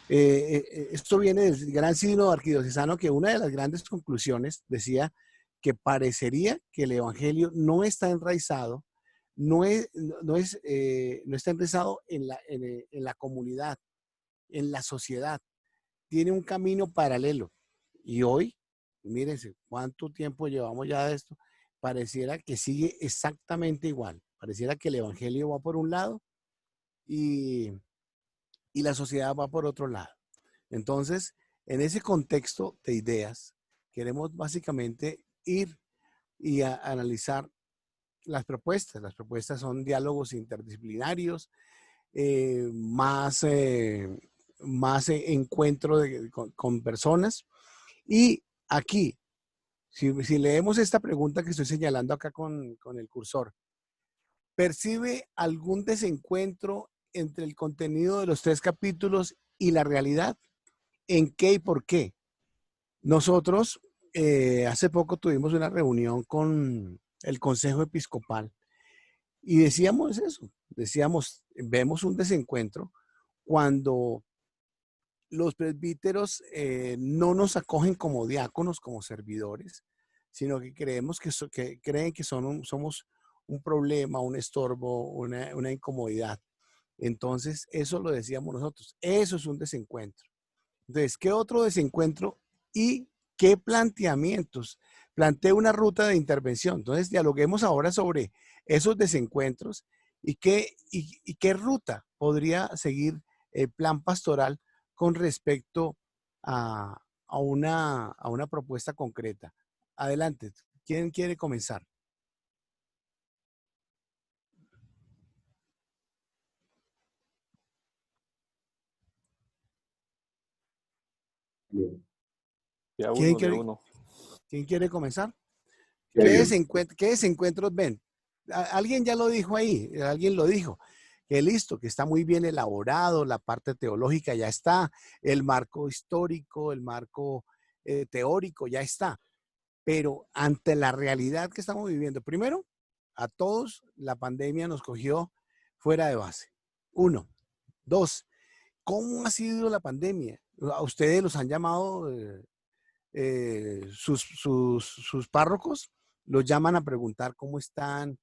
Esto viene del gran sínodo arquidiocesano, que una de las grandes conclusiones decía que parecería que el evangelio no está enraizado, no está enraizado en la comunidad, en la sociedad. Tiene un camino paralelo. Y hoy, mírense, ¿cuánto tiempo llevamos ya de esto? Pareciera que sigue exactamente igual. Pareciera que el evangelio va por un lado y la sociedad va por otro lado. Entonces, en ese contexto de ideas, queremos básicamente ir y analizar las propuestas. Las propuestas son diálogos interdisciplinarios, más encuentro con personas. Y aquí, si leemos esta pregunta que estoy señalando acá con el cursor, ¿percibe algún desencuentro entre el contenido de los 3 capítulos y la realidad? ¿En qué y por qué? Nosotros hace poco tuvimos una reunión con el Consejo Episcopal y decíamos eso, decíamos, vemos un desencuentro cuando los presbíteros no nos acogen como diáconos, como servidores, sino que creemos que creen que somos un problema, un estorbo, una incomodidad. Entonces, eso lo decíamos nosotros, eso es un desencuentro. Entonces, ¿qué otro desencuentro y qué planteamientos? Plantea una ruta de intervención. Entonces, dialoguemos ahora sobre esos desencuentros y qué ruta podría seguir el plan pastoral con respecto a una propuesta concreta. Adelante. ¿Quién quiere comenzar? De ¿Quién uno, de quiere, uno. ¿Quién quiere comenzar? ¿Qué desencuentros ven? Alguien ya lo dijo ahí, alguien lo dijo, que listo, que está muy bien elaborado, la parte teológica ya está, el marco histórico, el marco teórico ya está, pero ante la realidad que estamos viviendo, primero, a todos la pandemia nos cogió fuera de base. Uno. Dos, ¿cómo ha sido la pandemia? ¿A ustedes los han llamado sus párrocos? Los llaman a preguntar cómo están,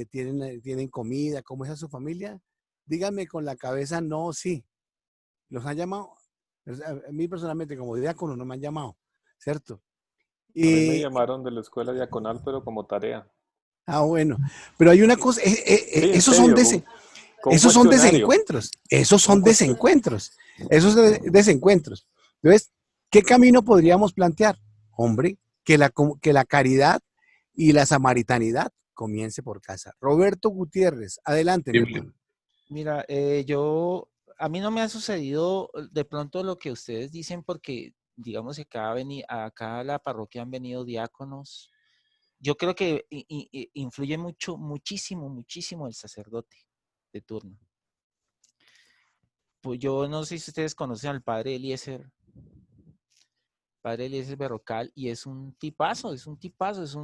tienen comida, cómo es a su familia. Díganme con la cabeza, no, sí. ¿Los han llamado? A mí personalmente, como diácono, no me han llamado, ¿cierto? A mí me Y, llamaron de la escuela diaconal, pero como tarea. bueno, pero hay una cosa, Sí, en esos son serio, con un esos son cuestionario. desencuentros, esos Un son desencuentros, esos desencuentros. Entonces, ¿qué camino podríamos plantear? Hombre, que la caridad y la samaritanidad comience por casa. Roberto Gutiérrez, adelante, mi hermano. Mira, a mí no me ha sucedido de pronto lo que ustedes dicen porque, digamos, que acá a la parroquia han venido diáconos. Yo creo que influye muchísimo el sacerdote de turno. Pues yo no sé si ustedes conocen al padre Eliezer Berrocal, y es un tipazo, es un Sí,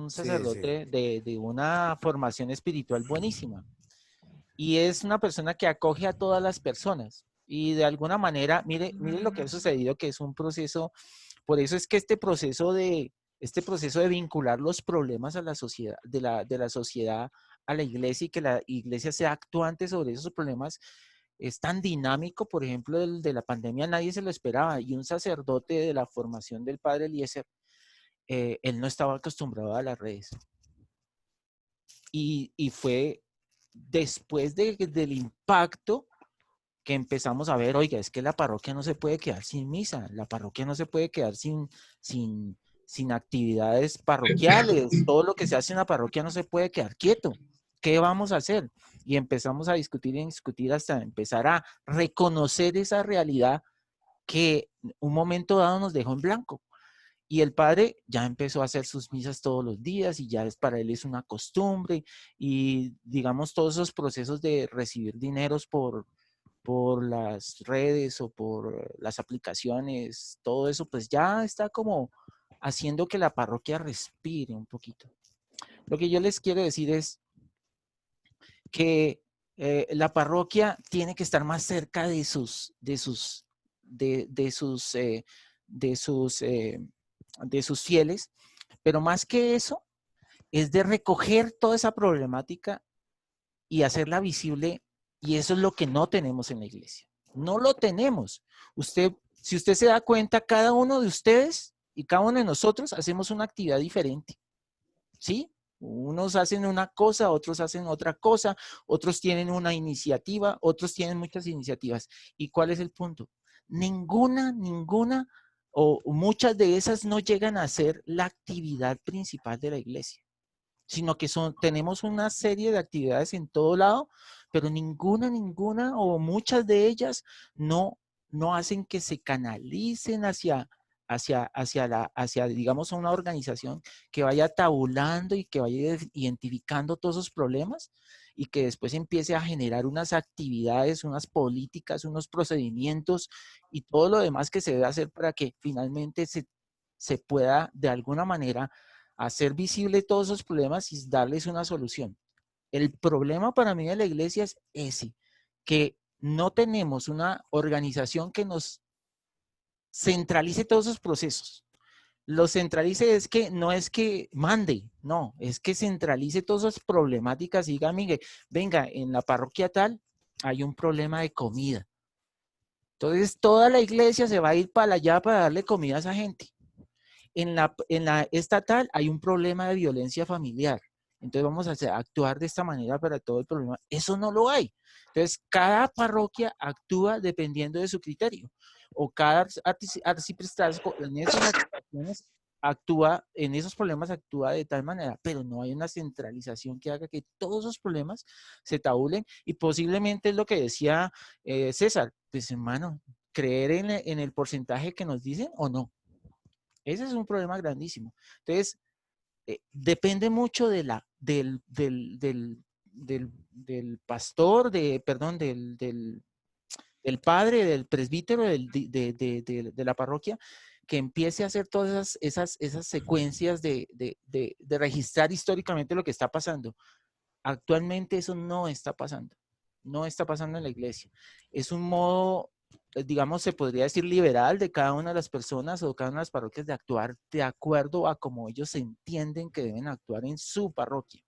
sacerdote de una formación espiritual buenísima. Y es una persona que acoge a todas las personas. Y de alguna manera, mire lo que ha sucedido, que es un proceso, por eso es que este proceso de vincular los problemas a la sociedad, de la sociedad a la iglesia, y que la iglesia sea actuante sobre esos problemas, es tan dinámico. Por ejemplo, el de la pandemia nadie se lo esperaba, y un sacerdote de la formación del padre Eliezer, él no estaba acostumbrado a las redes. Y fue después del impacto que empezamos a ver, oiga, es que la parroquia no se puede quedar sin misa, la parroquia no se puede quedar sin actividades parroquiales, todo lo que se hace en la parroquia no se puede quedar quieto. ¿Qué vamos a hacer? Y empezamos a discutir y discutir hasta empezar a reconocer esa realidad que un momento dado nos dejó en blanco. Y el padre ya empezó a hacer sus misas todos los días, y ya para él es una costumbre, y digamos todos esos procesos de recibir dineros por las redes o por las aplicaciones, todo eso pues ya está como haciendo que la parroquia respire un poquito. Lo que yo les quiero decir es que la parroquia tiene que estar más cerca de sus fieles, pero más que eso, es de recoger toda esa problemática y hacerla visible, y eso es lo que no tenemos en la iglesia. No lo tenemos. Si usted se da cuenta, cada uno de ustedes y cada uno de nosotros hacemos una actividad diferente, ¿sí? Unos hacen una cosa, otros hacen otra cosa, otros tienen una iniciativa, otros tienen muchas iniciativas. ¿Y cuál es el punto? Ninguna o muchas de esas no llegan a ser la actividad principal de la iglesia, sino que tenemos una serie de actividades en todo lado, pero ninguna o muchas de ellas no hacen que se canalicen hacia digamos, una organización que vaya tabulando y que vaya identificando todos esos problemas, y que después empiece a generar unas actividades, unas políticas, unos procedimientos y todo lo demás que se debe hacer para que finalmente se pueda de alguna manera hacer visible todos esos problemas y darles una solución. El problema para mí de la iglesia es ese, que no tenemos una organización que nos centralice todos esos procesos. Lo centralice no es que mande, no, es que centralice todas esas problemáticas y diga, Miguel, venga, en la parroquia tal hay un problema de comida. Entonces toda la iglesia se va a ir para allá para darle comida a esa gente. En la estatal hay un problema de violencia familiar. Entonces vamos a actuar de esta manera para todo el problema. Eso no lo hay. Entonces cada parroquia actúa dependiendo de su criterio. O cada arciprestazgo en esas actuaciones en esos problemas actúa de tal manera, pero no hay una centralización que haga que todos esos problemas se tabulen, y posiblemente es lo que decía César, pues hermano, creer en el porcentaje que nos dicen o no. Ese es un problema grandísimo. Entonces, depende mucho de del pastor, perdón, del padre, del presbítero de la parroquia, que empiece a hacer todas esas secuencias de registrar históricamente lo que está pasando. Actualmente eso no está pasando. No está pasando en la iglesia. Es un modo, digamos, se podría decir liberal de cada una de las personas o cada una de las parroquias de actuar de acuerdo a cómo ellos entienden que deben actuar en su parroquia.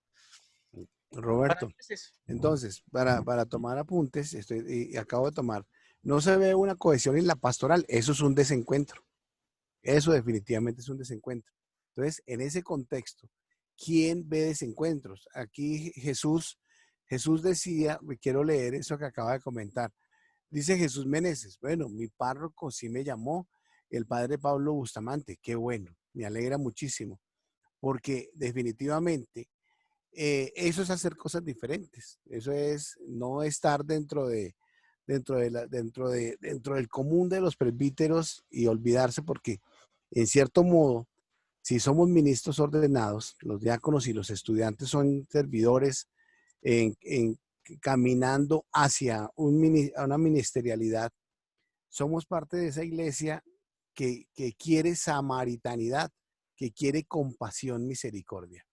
Roberto, entonces, para tomar apuntes, y acabo de tomar, no se ve una cohesión en la pastoral, eso es un desencuentro. Eso definitivamente es un desencuentro. Entonces, en ese contexto, ¿quién ve desencuentros? Aquí Jesús decía, quiero leer eso que acaba de comentar. Dice Jesús Meneses, bueno, mi párroco sí me llamó, el padre Pablo Bustamante, qué bueno, me alegra muchísimo, porque definitivamente eso es hacer cosas diferentes. Eso es no estar dentro del común de los presbíteros y olvidarse, porque en cierto modo, si somos ministros ordenados, los diáconos y los estudiantes son servidores caminando hacia una ministerialidad, somos parte de esa iglesia que quiere samaritanidad, que quiere compasión, misericordia.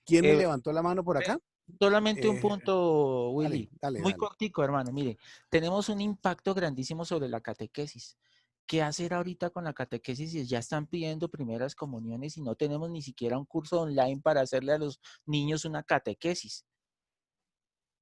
¿Quién me levantó la mano por acá? Solamente un punto, Willy. Dale. Muy cortico, hermano. Mire, tenemos un impacto grandísimo sobre la catequesis. ¿Qué hacer ahorita con la catequesis si ya están pidiendo primeras comuniones y no tenemos ni siquiera un curso online para hacerle a los niños una catequesis?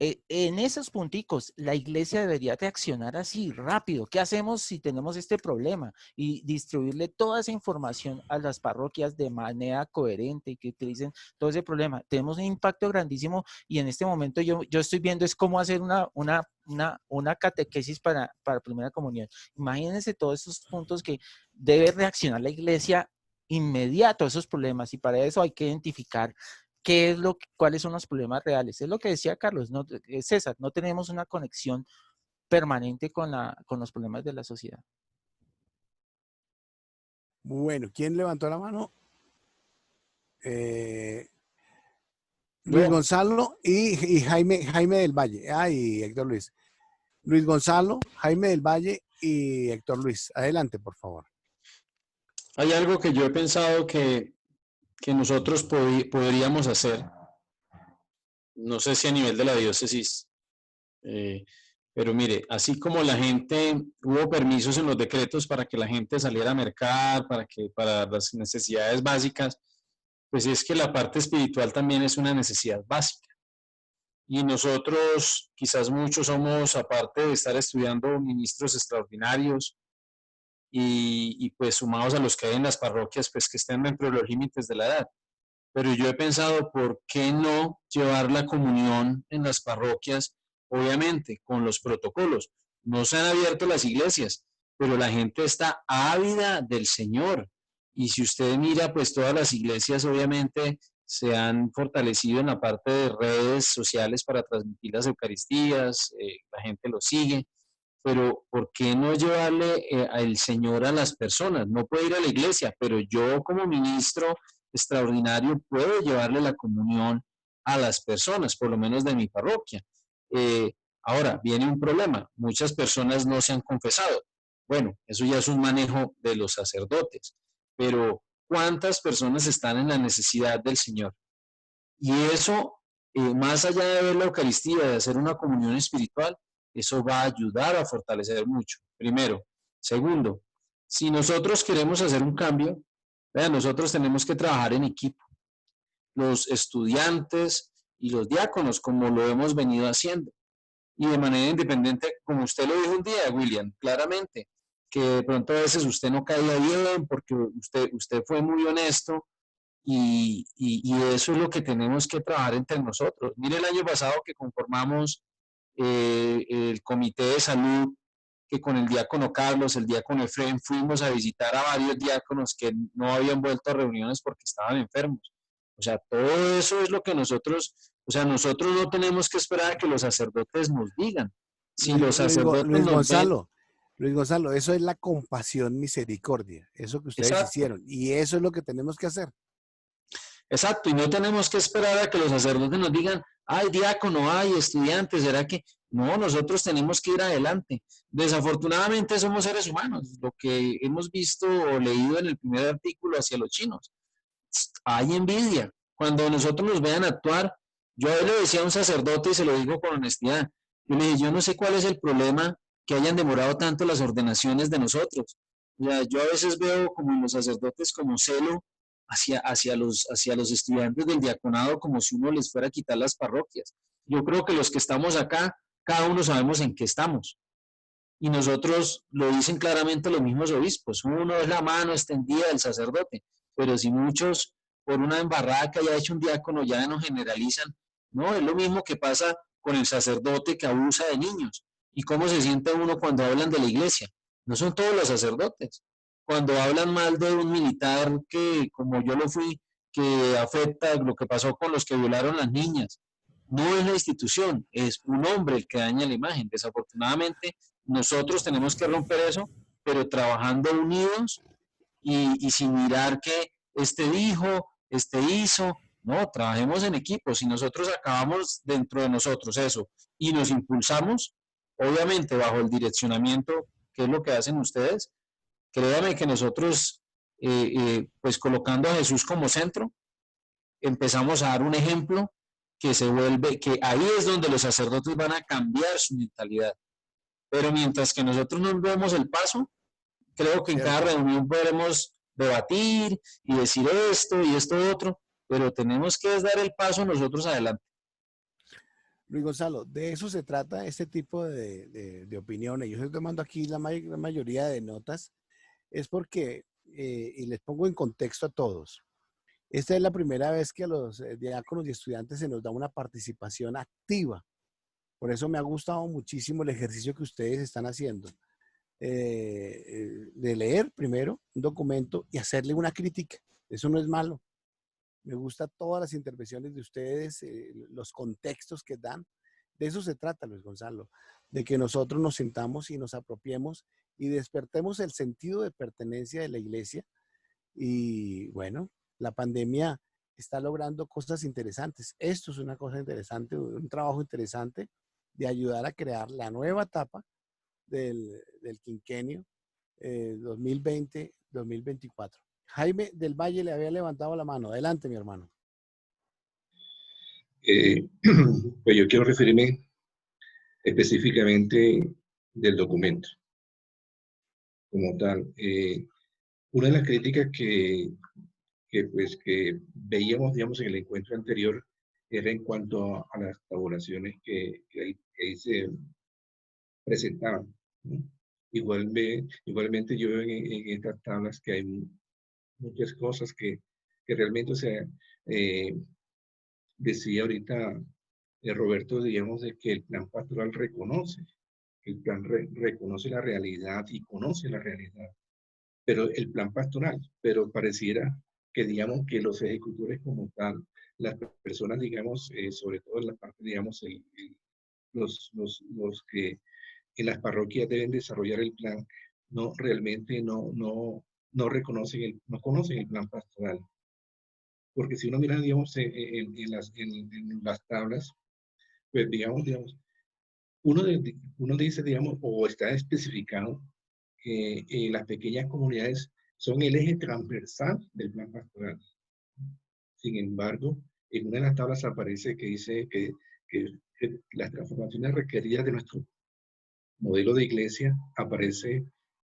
En esos punticos, la iglesia debería reaccionar así, rápido. ¿Qué hacemos si tenemos este problema? Y distribuirle toda esa información a las parroquias de manera coherente y que utilicen todo ese problema. Tenemos un impacto grandísimo y en este momento yo estoy viendo es cómo hacer una catequesis para primera comunión. Imagínense todos esos puntos que debe reaccionar la iglesia inmediato a esos problemas y para eso hay que identificar cuáles son los problemas reales. Es lo que decía Carlos, César, no tenemos una conexión permanente con los problemas de la sociedad. Bueno, ¿quién levantó la mano? Luis Gonzalo y Jaime del Valle. Y Héctor Luis. Luis Gonzalo, Jaime del Valle y Héctor Luis. Adelante, por favor. Hay algo que yo he pensado que nosotros podríamos hacer, no sé si a nivel de la diócesis, pero mire, así como la gente, hubo permisos en los decretos para que la gente saliera a mercar, para las necesidades básicas, pues es que la parte espiritual también es una necesidad básica. Y nosotros, quizás muchos somos, aparte de estar estudiando ministros extraordinarios, y pues sumados a los que hay en las parroquias, pues que estén dentro de los límites de la edad. Pero yo he pensado, ¿por qué no llevar la comunión en las parroquias? Obviamente, con los protocolos. No se han abierto las iglesias, pero la gente está ávida del Señor. Y si usted mira, pues todas las iglesias obviamente se han fortalecido en la parte de redes sociales para transmitir las Eucaristías, la gente lo sigue. Pero ¿por qué no llevarle al Señor a las personas? No puede ir a la iglesia, pero yo como ministro extraordinario puedo llevarle la comunión a las personas, por lo menos de mi parroquia. Ahora, viene un problema. Muchas personas no se han confesado. Bueno, eso ya es un manejo de los sacerdotes. Pero ¿cuántas personas están en la necesidad del Señor? Y eso, más allá de ver la Eucaristía, de hacer una comunión espiritual, eso va a ayudar a fortalecer mucho, primero. Segundo, si nosotros queremos hacer un cambio, nosotros tenemos que trabajar en equipo. Los estudiantes y los diáconos, como lo hemos venido haciendo. Y de manera independiente, como usted lo dijo un día, William, claramente, que de pronto a veces usted no caía bien porque usted fue muy honesto y eso es lo que tenemos que trabajar entre nosotros. Mire el año pasado que conformamos el comité de salud, que con el diácono Carlos, el diácono Efraín, fuimos a visitar a varios diáconos que no habían vuelto a reuniones porque estaban enfermos. O sea, todo eso es lo que nosotros no tenemos que esperar a que los sacerdotes nos digan. Si los sacerdotes Luis Gonzalo, eso es la compasión, misericordia, eso que ustedes hicieron, y eso es lo que tenemos que hacer. Exacto, y no tenemos que esperar a que los sacerdotes nos digan, ay, diácono, ay, estudiante, ¿será que? No, nosotros tenemos que ir adelante. Desafortunadamente somos seres humanos, lo que hemos visto o leído en el primer artículo hacia los chinos. Hay envidia. Cuando nosotros nos vean actuar, yo le decía a un sacerdote y se lo digo con honestidad, yo le dije, yo no sé cuál es el problema que hayan demorado tanto las ordenaciones de nosotros. O sea, yo a veces veo como en los sacerdotes como celo hacia los estudiantes del diaconado como si uno les fuera a quitar las parroquias. Yo creo que los que estamos acá, cada uno sabemos en qué estamos. Y nosotros lo dicen claramente los mismos obispos. Uno es la mano extendida del sacerdote, pero si muchos por una embarrada que haya hecho un diácono ya no generalizan, no, es lo mismo que pasa con el sacerdote que abusa de niños. ¿Y cómo se siente uno cuando hablan de la iglesia? No son todos los sacerdotes. Cuando hablan mal de un militar que, como yo lo fui, que afecta lo que pasó con los que violaron las niñas, no es la institución, es un hombre el que daña la imagen. Desafortunadamente, nosotros tenemos que romper eso, pero trabajando unidos y sin mirar que este dijo, este hizo. No, trabajemos en equipo. Si nosotros acabamos dentro de nosotros eso y nos impulsamos, obviamente bajo el direccionamiento, que es lo que hacen ustedes, créanme que nosotros, pues colocando a Jesús como centro, empezamos a dar un ejemplo que se vuelve, que ahí es donde los sacerdotes van a cambiar su mentalidad. Pero mientras que nosotros no vemos el paso, creo que en cada reunión podremos debatir y decir esto y esto otro, pero tenemos que dar el paso nosotros adelante. Luis Gonzalo, de eso se trata este tipo de opiniones. Yo estoy tomando aquí la mayoría de notas, es porque, y les pongo en contexto a todos, esta es la primera vez que a los diáconos y estudiantes se nos da una participación activa. Por eso me ha gustado muchísimo el ejercicio que ustedes están haciendo. De leer primero un documento y hacerle una crítica. Eso no es malo. Me gustan todas las intervenciones de ustedes, los contextos que dan. De eso se trata, Luis Gonzalo, de que nosotros nos sintamos y nos apropiemos y despertemos el sentido de pertenencia de la iglesia. Y bueno, la pandemia está logrando cosas interesantes. Esto es una cosa interesante, un trabajo interesante de ayudar a crear la nueva etapa del quinquenio 2020-2024. Jaime del Valle le había levantado la mano. Adelante, mi hermano. Pues yo quiero referirme específicamente del documento como tal. Una de las críticas que veíamos, digamos, en el encuentro anterior era en cuanto a las tabulaciones que ahí se presentaban, ¿no? Igualmente yo veo en estas tablas que hay muchas cosas que realmente, o sea, decía ahorita Roberto, digamos, de que el plan pastoral reconoce, el plan reconoce la realidad y conoce la realidad, pero el plan pastoral, pero pareciera que, digamos, que los ejecutores como tal, las personas, digamos, sobre todo en la parte, digamos, los que en las parroquias deben desarrollar el plan, no realmente no reconocen no conocen el plan pastoral. Porque si uno mira, digamos, en las tablas, pues digamos, uno dice, digamos, o está especificado que las pequeñas comunidades son el eje transversal del plan pastoral. Sin embargo, en una de las tablas aparece que dice que las transformaciones requeridas de nuestro modelo de iglesia aparece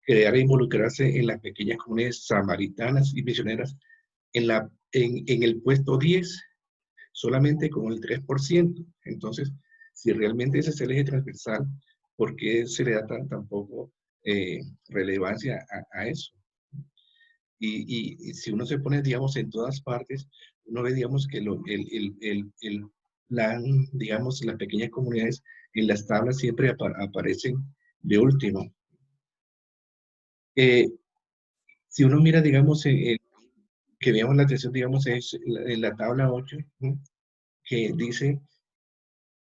crear e involucrarse en las pequeñas comunidades samaritanas y misioneras en el puesto 10, solamente con el 3%. Entonces, si realmente ese es el eje transversal, ¿por qué se le da tan poco relevancia a eso? Y si uno se pone, digamos, en todas partes, uno ve, digamos, que el plan, digamos, las pequeñas comunidades en las tablas siempre aparecen de último. Si uno mira, digamos, que veamos la atención, digamos, es en la tabla 8, ¿no? Que dice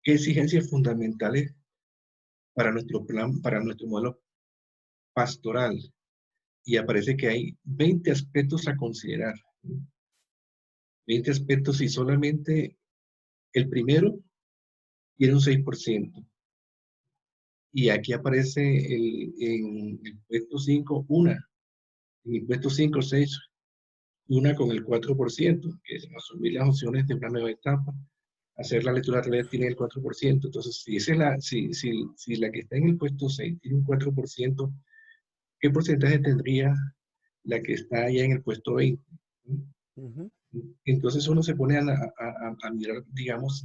qué exigencias fundamentales para nuestro plan, para nuestro modelo pastoral. Y aparece que hay 20 aspectos a considerar, ¿no? 20 aspectos y solamente el primero tiene un 6%. Y aquí aparece en el puesto 5, en el puesto 5, 6, una con el 4%, que es asumir las opciones de una nueva etapa. Hacer la lectura de realidad tiene el 4%. Entonces, si la que está en el puesto 6 tiene un 4%, ¿qué porcentaje tendría la que está allá en el puesto 20? Ujú. Entonces uno se pone a mirar, digamos,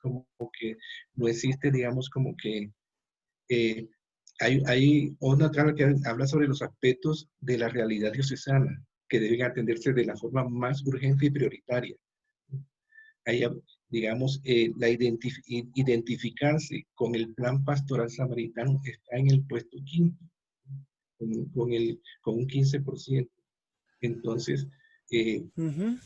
como que no existe, digamos, como que hay una trama que habla sobre los aspectos de la realidad diocesana que deben atenderse de la forma más urgente y prioritaria. Ahí, digamos, identificarse con el plan pastoral samaritano está en el puesto quinto, con un 15%. Entonces, Ujú.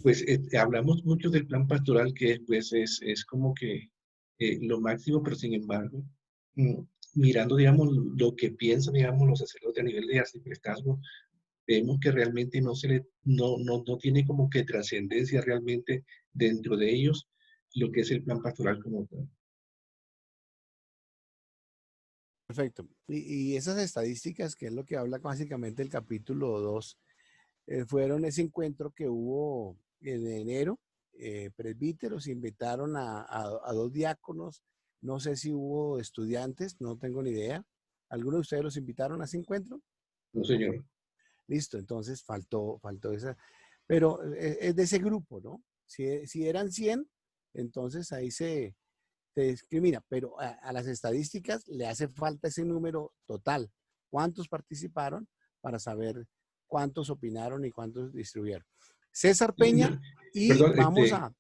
pues hablamos mucho del plan pastoral que pues, es como que lo máximo, pero sin embargo, mm, mirando, digamos, lo que piensan, digamos, los sacerdotes a nivel de arciprestazgo, vemos que realmente no tiene como que trascendencia realmente dentro de ellos lo que es el plan pastoral como tal. Perfecto. Y esas estadísticas, que es lo que habla básicamente el capítulo 2, fueron ese encuentro que hubo en enero. Presbíteros invitaron a dos diáconos. No sé si hubo estudiantes, no tengo ni idea. ¿Alguno de ustedes los invitaron a ese encuentro? No, señor. Listo, entonces faltó esa. Pero es de ese grupo, ¿no? Si eran 100, entonces ahí se discrimina, pero a las estadísticas le hace falta ese número total. ¿Cuántos participaron para saber cuántos opinaron y cuántos distribuyeron? César Peña y Perdón, vamos a,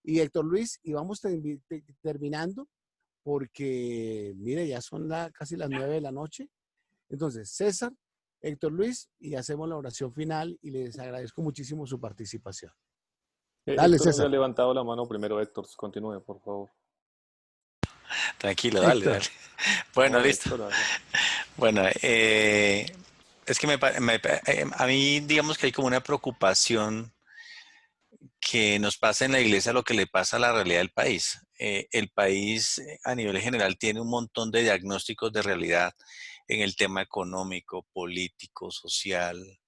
y Héctor Luis, y vamos terminando porque, mire, ya son casi las 9 de la noche. Entonces, César, Héctor Luis, y hacemos la oración final y les agradezco muchísimo su participación. Dale, Héctor había César. levantado la mano primero. Héctor, continúe, por favor. Tranquilo, dale, Héctor. dale. Bueno, No, listo. Héctor, hágale. Bueno, es que a mí digamos que hay como una preocupación que nos pasa en la iglesia lo que le pasa a la realidad del país. El país a nivel general tiene un montón de diagnósticos de realidad en el tema económico, político, social,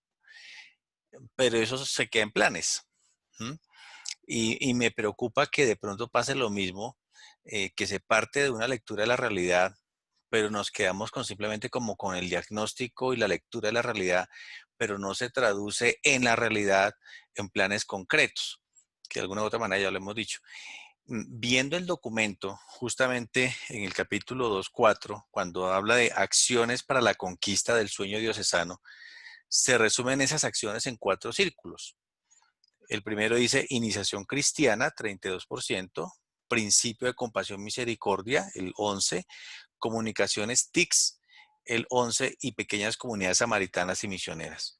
pero eso se queda en planes. ¿Mm? Y me preocupa que de pronto pase lo mismo, que se parte de una lectura de la realidad, pero nos quedamos con simplemente como con el diagnóstico y la lectura de la realidad, pero no se traduce en la realidad en planes concretos, que de alguna u otra manera ya lo hemos dicho. Viendo el documento, justamente en el capítulo 2.4, cuando habla de acciones para la conquista del sueño diocesano, se resumen esas acciones en 4 círculos. El primero dice iniciación cristiana, 32%, principio de compasión misericordia, el 11%, comunicaciones TICS, el 11%, y pequeñas comunidades samaritanas y misioneras.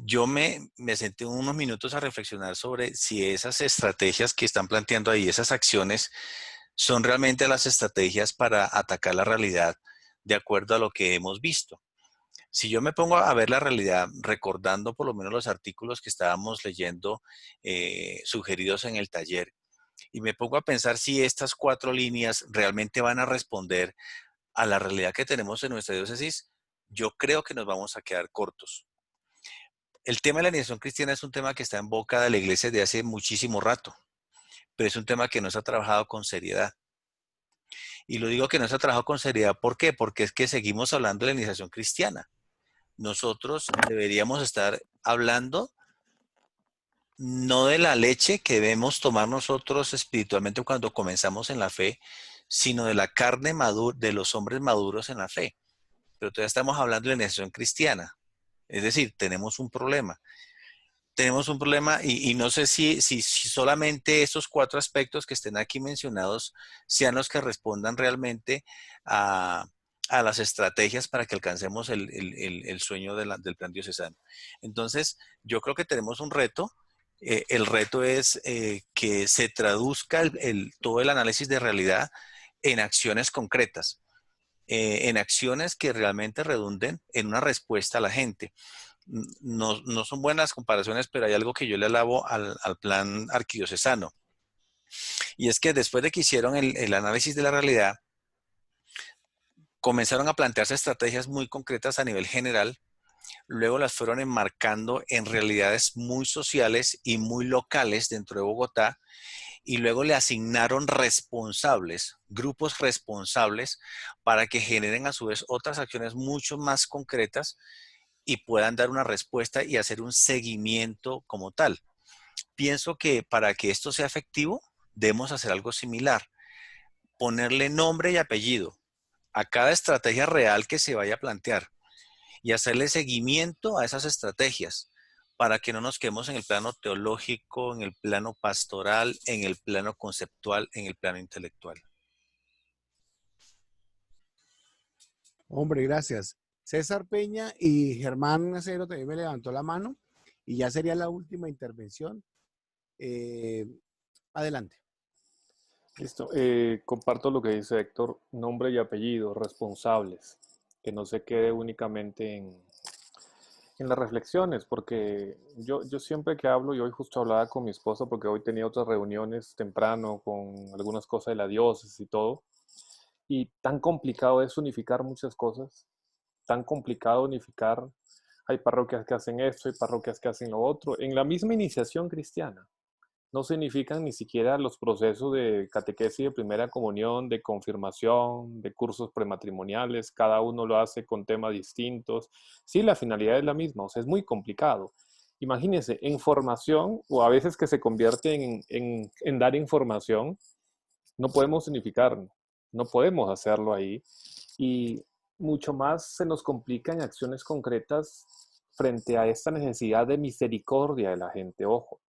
Yo me senté unos minutos a reflexionar sobre si esas estrategias que están planteando ahí, esas acciones, son realmente las estrategias para atacar la realidad de acuerdo a lo que hemos visto. Si yo me pongo a ver la realidad, recordando por lo menos los artículos que estábamos leyendo sugeridos en el taller, y me pongo a pensar si estas 4 líneas realmente van a responder a la realidad que tenemos en nuestra diócesis, yo creo que nos vamos a quedar cortos. El tema de la iniciación cristiana es un tema que está en boca de la iglesia desde hace muchísimo rato, pero es un tema que no se ha trabajado con seriedad. Y lo digo que no se ha trabajado con seriedad, ¿por qué? Porque es que seguimos hablando de la iniciación cristiana. Nosotros deberíamos estar hablando no de la leche que debemos tomar nosotros espiritualmente cuando comenzamos en la fe, sino de la carne madura, de los hombres maduros en la fe. Pero todavía estamos hablando de la iniciación cristiana. Es decir, tenemos un problema. Tenemos un problema y no sé si solamente estos 4 aspectos que estén aquí mencionados sean los que respondan realmente a las estrategias para que alcancemos el sueño del plan diocesano. Entonces, yo creo que tenemos un reto. El reto es que se traduzca todo el análisis de realidad en acciones concretas, en acciones que realmente redunden en una respuesta a la gente. no son buenas comparaciones, pero hay algo que yo le alabo al plan arquidiocesano. Y es que después de que hicieron el análisis de la realidad, comenzaron a plantearse estrategias muy concretas a nivel general, luego las fueron enmarcando en realidades muy sociales y muy locales dentro de Bogotá, y luego le asignaron responsables, grupos responsables, para que generen a su vez otras acciones mucho más concretas y puedan dar una respuesta y hacer un seguimiento como tal. Pienso que para que esto sea efectivo, debemos hacer algo similar, ponerle nombre y apellido a cada estrategia real que se vaya a plantear y hacerle seguimiento a esas estrategias para que no nos quedemos en el plano teológico, en el plano pastoral, en el plano conceptual, en el plano intelectual. Hombre, gracias. César Peña y Germán Acero también me levantó la mano y ya sería la última intervención. Adelante. Listo. Comparto lo que dice Héctor, nombre y apellido, responsables, que no se quede únicamente en las reflexiones, porque yo siempre que hablo, y hoy justo hablaba con mi esposa, porque hoy tenía otras reuniones temprano con algunas cosas de la diócesis y todo, y tan complicado es unificar muchas cosas, tan complicado unificar, hay parroquias que hacen esto, hay parroquias que hacen lo otro, en la misma iniciación cristiana. No significan ni siquiera los procesos de catequesis de primera comunión, de confirmación, de cursos prematrimoniales, cada uno lo hace con temas distintos. Sí, la finalidad es la misma, o sea, es muy complicado. Imagínense, en formación, o a veces que se convierte en dar información, no podemos unificarnos, no podemos hacerlo ahí. Y mucho más se nos complica en acciones concretas frente a esta necesidad de misericordia de la gente, ojo.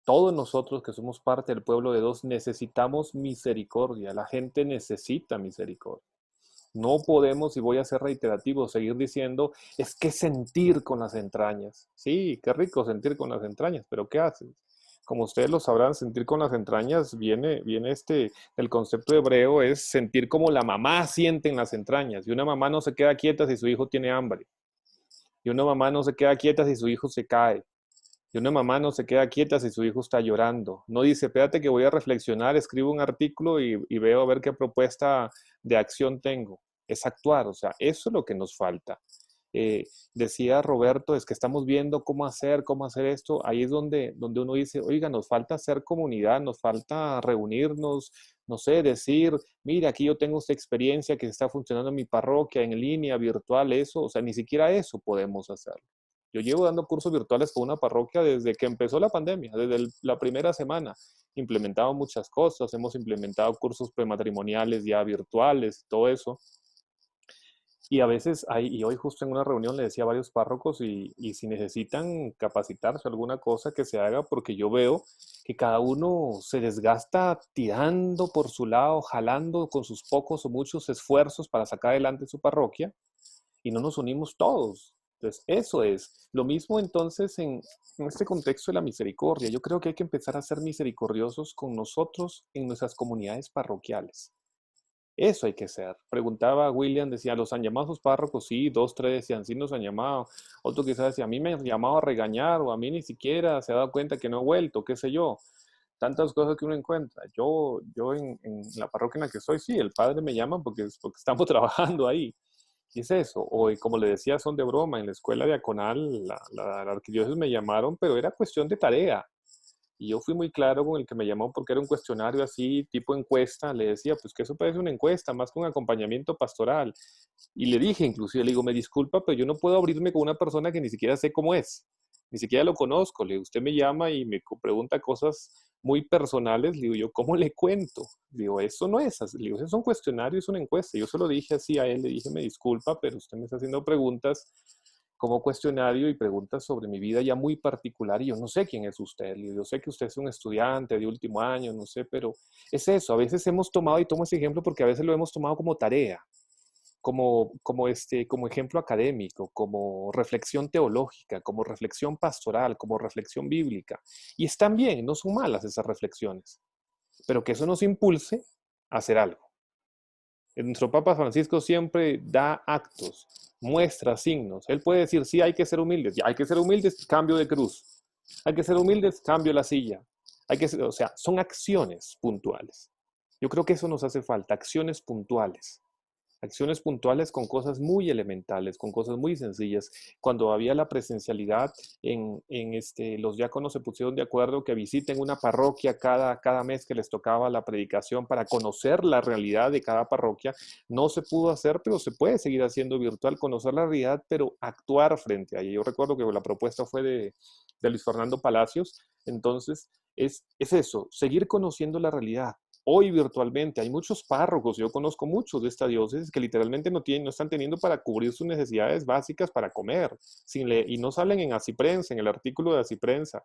Todos nosotros que somos parte del pueblo de Dios necesitamos misericordia. La gente necesita misericordia. No podemos, y voy a ser reiterativo, seguir diciendo, es que sentir con las entrañas. Sí, qué rico sentir con las entrañas, pero ¿qué haces? Como ustedes lo sabrán, sentir con las entrañas viene el concepto hebreo es sentir como la mamá siente en las entrañas. Y una mamá no se queda quieta si su hijo tiene hambre. Y una mamá no se queda quieta si su hijo se cae. Y una mamá no se queda quieta si su hijo está llorando. No dice, espérate que voy a reflexionar, escribo un artículo y veo a ver qué propuesta de acción tengo. Es actuar, o sea, eso es lo que nos falta. Decía Roberto, es que estamos viendo cómo hacer esto. Ahí es donde uno dice, oiga, nos falta hacer comunidad, nos falta reunirnos, no sé, decir, mira, aquí yo tengo esta experiencia que está funcionando en mi parroquia, en línea, virtual, eso. O sea, ni siquiera eso podemos hacerlo. Yo llevo dando cursos virtuales por una parroquia desde que empezó la pandemia, desde la primera semana. Implementado muchas cosas, hemos implementado cursos prematrimoniales ya virtuales, todo eso. Y a veces, y hoy justo en una reunión le decía a varios párrocos, y si necesitan capacitarse alguna cosa que se haga, porque yo veo que cada uno se desgasta tirando por su lado, jalando con sus pocos o muchos esfuerzos para sacar adelante su parroquia, y no nos unimos todos. Entonces, eso es. Lo mismo entonces en este contexto de la misericordia. Yo creo que hay que empezar a ser misericordiosos con nosotros en nuestras comunidades parroquiales. Eso hay que ser. Preguntaba a William, decía, ¿los han llamado sus párrocos? Sí, 2, 3 decían, sí nos han llamado. Otro quizás decía, a mí me han llamado a regañar, o a mí ni siquiera se ha dado cuenta que no he vuelto, qué sé yo. Tantas cosas que uno encuentra. Yo en la parroquia en la que estoy, sí, el padre me llama porque estamos trabajando ahí. Y es eso, o como le decía, son de broma, en la escuela diaconal, la arquidiócesis me llamaron, pero era cuestión de tarea. Y yo fui muy claro con el que me llamó porque era un cuestionario así, tipo encuesta. Le decía, pues que eso parece una encuesta, más que un acompañamiento pastoral. Y le dije, inclusive, le digo, me disculpa, pero yo no puedo abrirme con una persona que ni siquiera sé cómo es. Ni siquiera lo conozco. Le digo, usted me llama y me pregunta cosas muy personales. Le digo, yo, ¿cómo le cuento? Le digo, eso no es así. Le digo, eso es un cuestionario, es una encuesta. Yo se lo dije así a él, le dije, me disculpa, pero usted me está haciendo preguntas como cuestionario y preguntas sobre mi vida ya muy particular y yo no sé quién es usted. Yo sé que usted es un estudiante de último año, no sé, pero es eso. A veces hemos tomado, y tomo ese ejemplo porque a veces lo hemos tomado como tarea, como ejemplo académico, como reflexión teológica, como reflexión pastoral, como reflexión bíblica. Y están bien, no son malas esas reflexiones, pero que eso nos impulse a hacer algo. Nuestro Papa Francisco siempre da actos, muestra signos. Él puede decir, sí, hay que ser humildes. Ya, hay que ser humildes, cambio de cruz. Hay que ser humildes, cambio la silla. Hay que ser, o sea, son acciones puntuales. Yo creo que eso nos hace falta, acciones puntuales. Acciones puntuales con cosas muy elementales, con cosas muy sencillas. Cuando había la presencialidad, los diáconos se pusieron de acuerdo que visiten una parroquia cada mes que les tocaba la predicación para conocer la realidad de cada parroquia. No se pudo hacer, pero se puede seguir haciendo virtual, conocer la realidad, pero actuar frente a ella. Yo recuerdo que la propuesta fue de Luis Fernando Palacios. Entonces, es eso, seguir conociendo la realidad. Hoy virtualmente hay muchos párrocos, yo conozco muchos de esta diócesis que literalmente no están teniendo para cubrir sus necesidades básicas para comer, y no salen en Asiprensa, en el artículo de Asiprensa.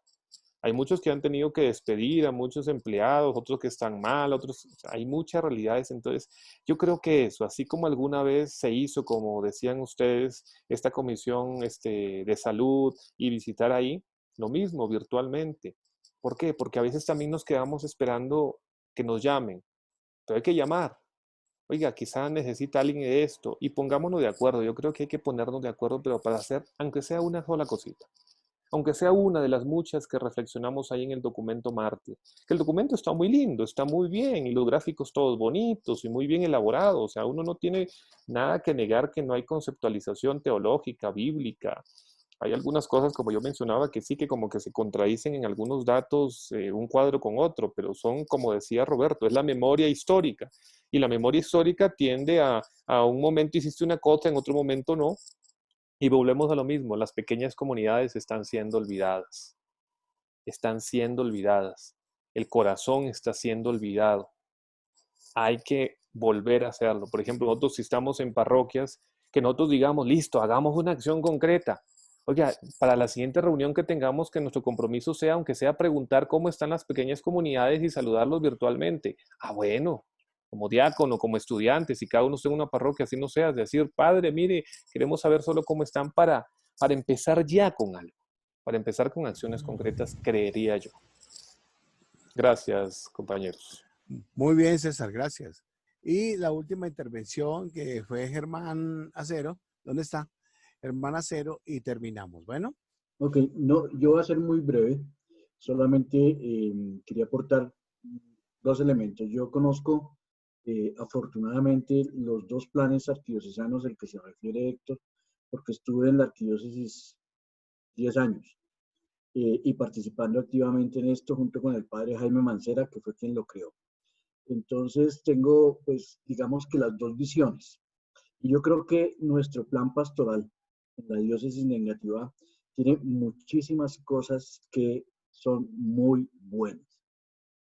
Hay muchos que han tenido que despedir a muchos empleados, otros que están mal, otros, o sea, hay muchas realidades. Entonces, yo creo que eso, así como alguna vez se hizo, como decían ustedes, esta comisión de salud y visitar ahí, lo mismo virtualmente. ¿Por qué? Porque a veces también nos quedamos esperando que nos llamen, pero hay que llamar. Oiga, quizá necesita alguien de esto y pongámonos de acuerdo. Yo creo que hay que ponernos de acuerdo, pero para hacer, aunque sea una sola cosita, aunque sea una de las muchas que reflexionamos ahí en el documento Mártir. Que el documento está muy lindo, está muy bien, y los gráficos todos bonitos y muy bien elaborados. O sea, uno no tiene nada que negar que no hay conceptualización teológica, bíblica. Hay algunas cosas, como yo mencionaba, que sí que como que se contradicen en algunos datos, un cuadro con otro, pero son, como decía Roberto, es la memoria histórica. Y la memoria histórica tiende a un momento hiciste una cosa, en otro momento no. Y volvemos a lo mismo, las pequeñas comunidades están siendo olvidadas. Están siendo olvidadas. El corazón está siendo olvidado. Hay que volver a hacerlo. Por ejemplo, nosotros si estamos en parroquias, que nosotros digamos, listo, hagamos una acción concreta. Oiga, para la siguiente reunión que tengamos, que nuestro compromiso sea, aunque sea preguntar cómo están las pequeñas comunidades y saludarlos virtualmente. Ah, bueno, como diácono, como estudiante, si cada uno está en una parroquia, así no sea, decir, padre, mire, queremos saber solo cómo están para empezar ya con algo, para empezar con acciones concretas, creería yo. Gracias, compañeros. Muy bien, César, gracias. Y la última intervención que fue Germán Acero. ¿Dónde está? Germán Acero y terminamos. Bueno. Ok, no, yo voy a ser muy breve. Solamente quería aportar dos elementos. Yo conozco afortunadamente los dos planes arquidiocesanos al que se refiere Héctor, porque estuve en la arquidiócesis 10 años y participando activamente en esto junto con el padre Jaime Mancera, que fue quien lo creó. Entonces tengo, pues, digamos que las dos visiones. Y yo creo que nuestro plan pastoral en la diócesis de Engativá tiene muchísimas cosas que son muy buenas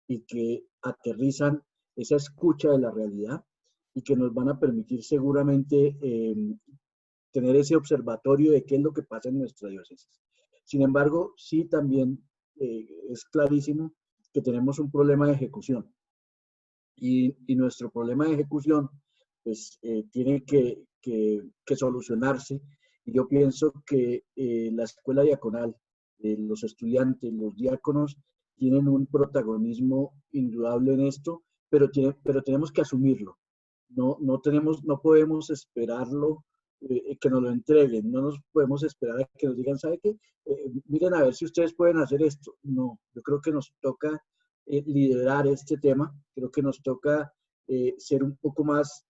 y que aterrizan esa escucha de la realidad y que nos van a permitir seguramente tener ese observatorio de qué es lo que pasa en nuestra diócesis. Sin embargo, sí también es clarísimo que tenemos un problema de ejecución y nuestro problema de ejecución pues tiene que solucionarse. Y yo pienso que la escuela diaconal, los estudiantes, los diáconos, tienen un protagonismo indudable en esto, pero tenemos que asumirlo. No podemos esperarlo, que nos lo entreguen, no nos podemos esperar a que nos digan, ¿sabe qué? Miren a ver si ustedes pueden hacer esto. No, yo creo que nos toca liderar este tema, creo que nos toca ser un poco más,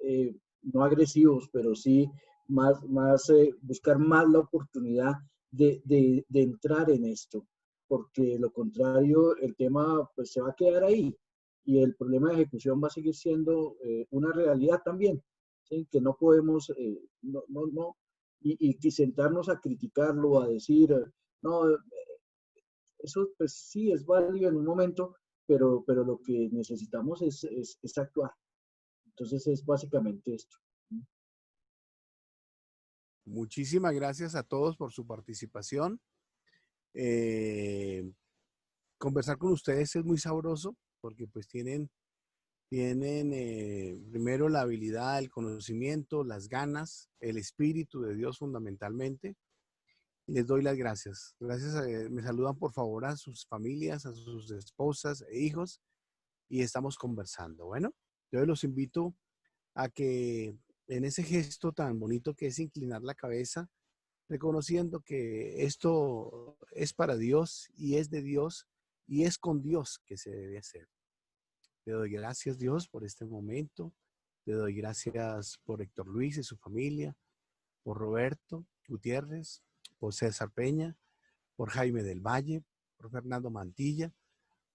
no agresivos, pero sí buscar más la oportunidad de entrar en esto, porque lo contrario, el tema pues se va a quedar ahí y el problema de ejecución va a seguir siendo una realidad también, ¿sí? Que no podemos, y sentarnos a criticarlo, a decir, no, eso pues sí es válido en un momento, pero lo que necesitamos es actuar. Entonces es básicamente esto. Muchísimas gracias a todos por su participación. Conversar con ustedes es muy sabroso porque pues tienen primero la habilidad, el conocimiento, las ganas, el espíritu de Dios fundamentalmente. Les doy las gracias. Gracias, me saludan por favor a sus familias, a sus esposas e hijos y estamos conversando. Bueno, yo los invito a que en ese gesto tan bonito que es inclinar la cabeza, reconociendo que esto es para Dios y es de Dios y es con Dios que se debe hacer. Te doy gracias, Dios, por este momento. Te doy gracias por Héctor Luis y su familia, por Roberto Gutiérrez, por César Peña, por Jaime del Valle, por Fernando Mantilla,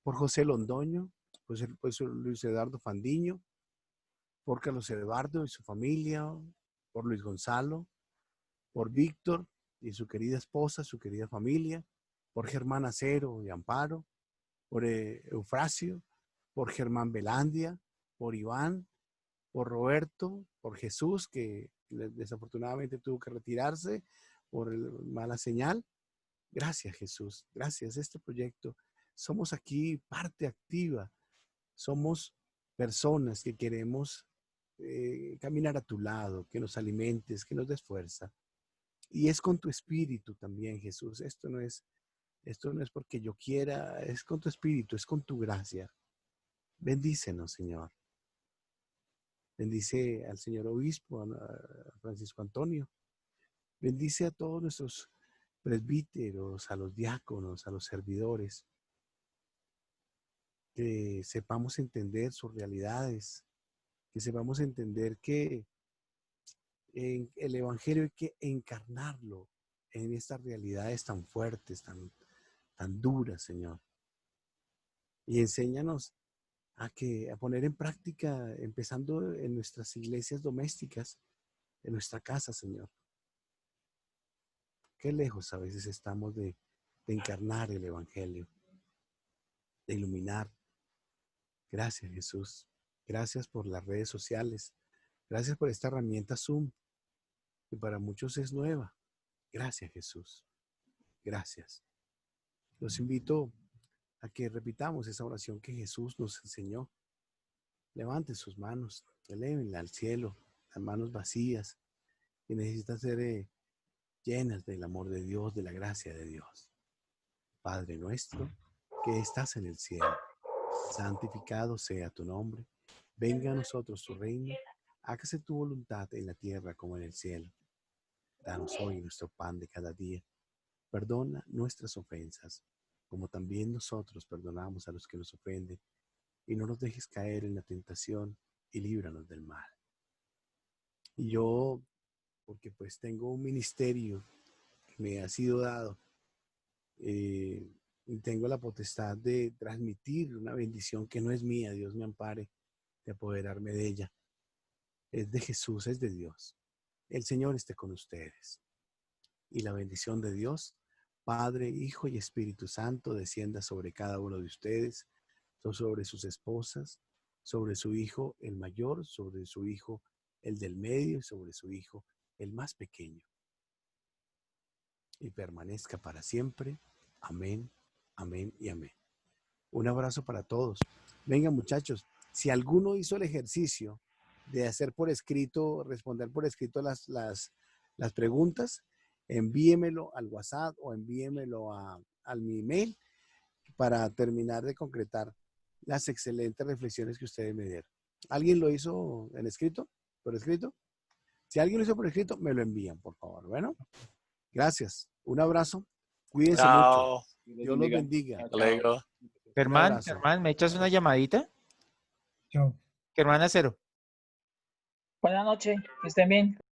por José Londoño, por Luis Eduardo Fandiño, por Carlos Eduardo y su familia, por Luis Gonzalo, por Víctor y su querida esposa, su querida familia, por Germán Acero y Amparo, por Eufrasio, por Germán Belandia, por Iván, por Roberto, por Jesús, que desafortunadamente tuvo que retirarse por mala señal. Gracias, Jesús. Gracias. Este proyecto, somos aquí parte activa. Somos personas que queremos caminar a tu lado, que nos alimentes, que nos des fuerza. Y es con tu espíritu también, Jesús. Esto no es porque yo quiera, es con tu espíritu, es con tu gracia. Bendícenos, Señor. Bendice al señor obispo, a Francisco Antonio. Bendice a todos nuestros presbíteros, a los diáconos, a los servidores. Que sepamos entender sus realidades, que sepamos entender que en el Evangelio hay que encarnarlo en estas realidades tan fuertes, tan duras, Señor. Y enséñanos a poner en práctica, empezando en nuestras iglesias domésticas, en nuestra casa, Señor. Qué lejos a veces estamos de encarnar el Evangelio, de iluminar. Gracias, Jesús. Gracias por las redes sociales. Gracias por esta herramienta Zoom, que para muchos es nueva. Gracias, Jesús. Gracias. Los invito a que repitamos esa oración que Jesús nos enseñó. Levanten sus manos, elévenla al cielo, las manos vacías, que necesitan ser llenas del amor de Dios, de la gracia de Dios. Padre nuestro, que estás en el cielo, santificado sea tu nombre. Venga a nosotros tu reino. Hágase tu voluntad en la tierra como en el cielo. Danos hoy nuestro pan de cada día. Perdona nuestras ofensas, como también nosotros perdonamos a los que nos ofenden. Y no nos dejes caer en la tentación y líbranos del mal. Y yo, porque pues tengo un ministerio que me ha sido dado, y tengo la potestad de transmitir una bendición que no es mía, Dios me ampare de apoderarme de ella. Es de Jesús, es de Dios. El Señor esté con ustedes. Y la bendición de Dios, Padre, Hijo y Espíritu Santo, descienda sobre cada uno de ustedes, sobre sus esposas, sobre su hijo el mayor, sobre su hijo el del medio y sobre su hijo el más pequeño. Y permanezca para siempre. Amén, amén y amén. Un abrazo para todos. Vengan, muchachos, si alguno hizo el ejercicio de hacer por escrito, responder por escrito las preguntas, envíemelo al WhatsApp o envíemelo a mi email para terminar de concretar las excelentes reflexiones que ustedes me dieron. ¿Alguien lo hizo en escrito? ¿Por escrito? Si alguien lo hizo por escrito, me lo envían, por favor. Bueno, gracias. Un abrazo. Cuídense mucho. Dios los bendiga. Luego. Germán, ¿me echas una llamadita? Chao. Germán Acero. Buenas noches, que estén bien.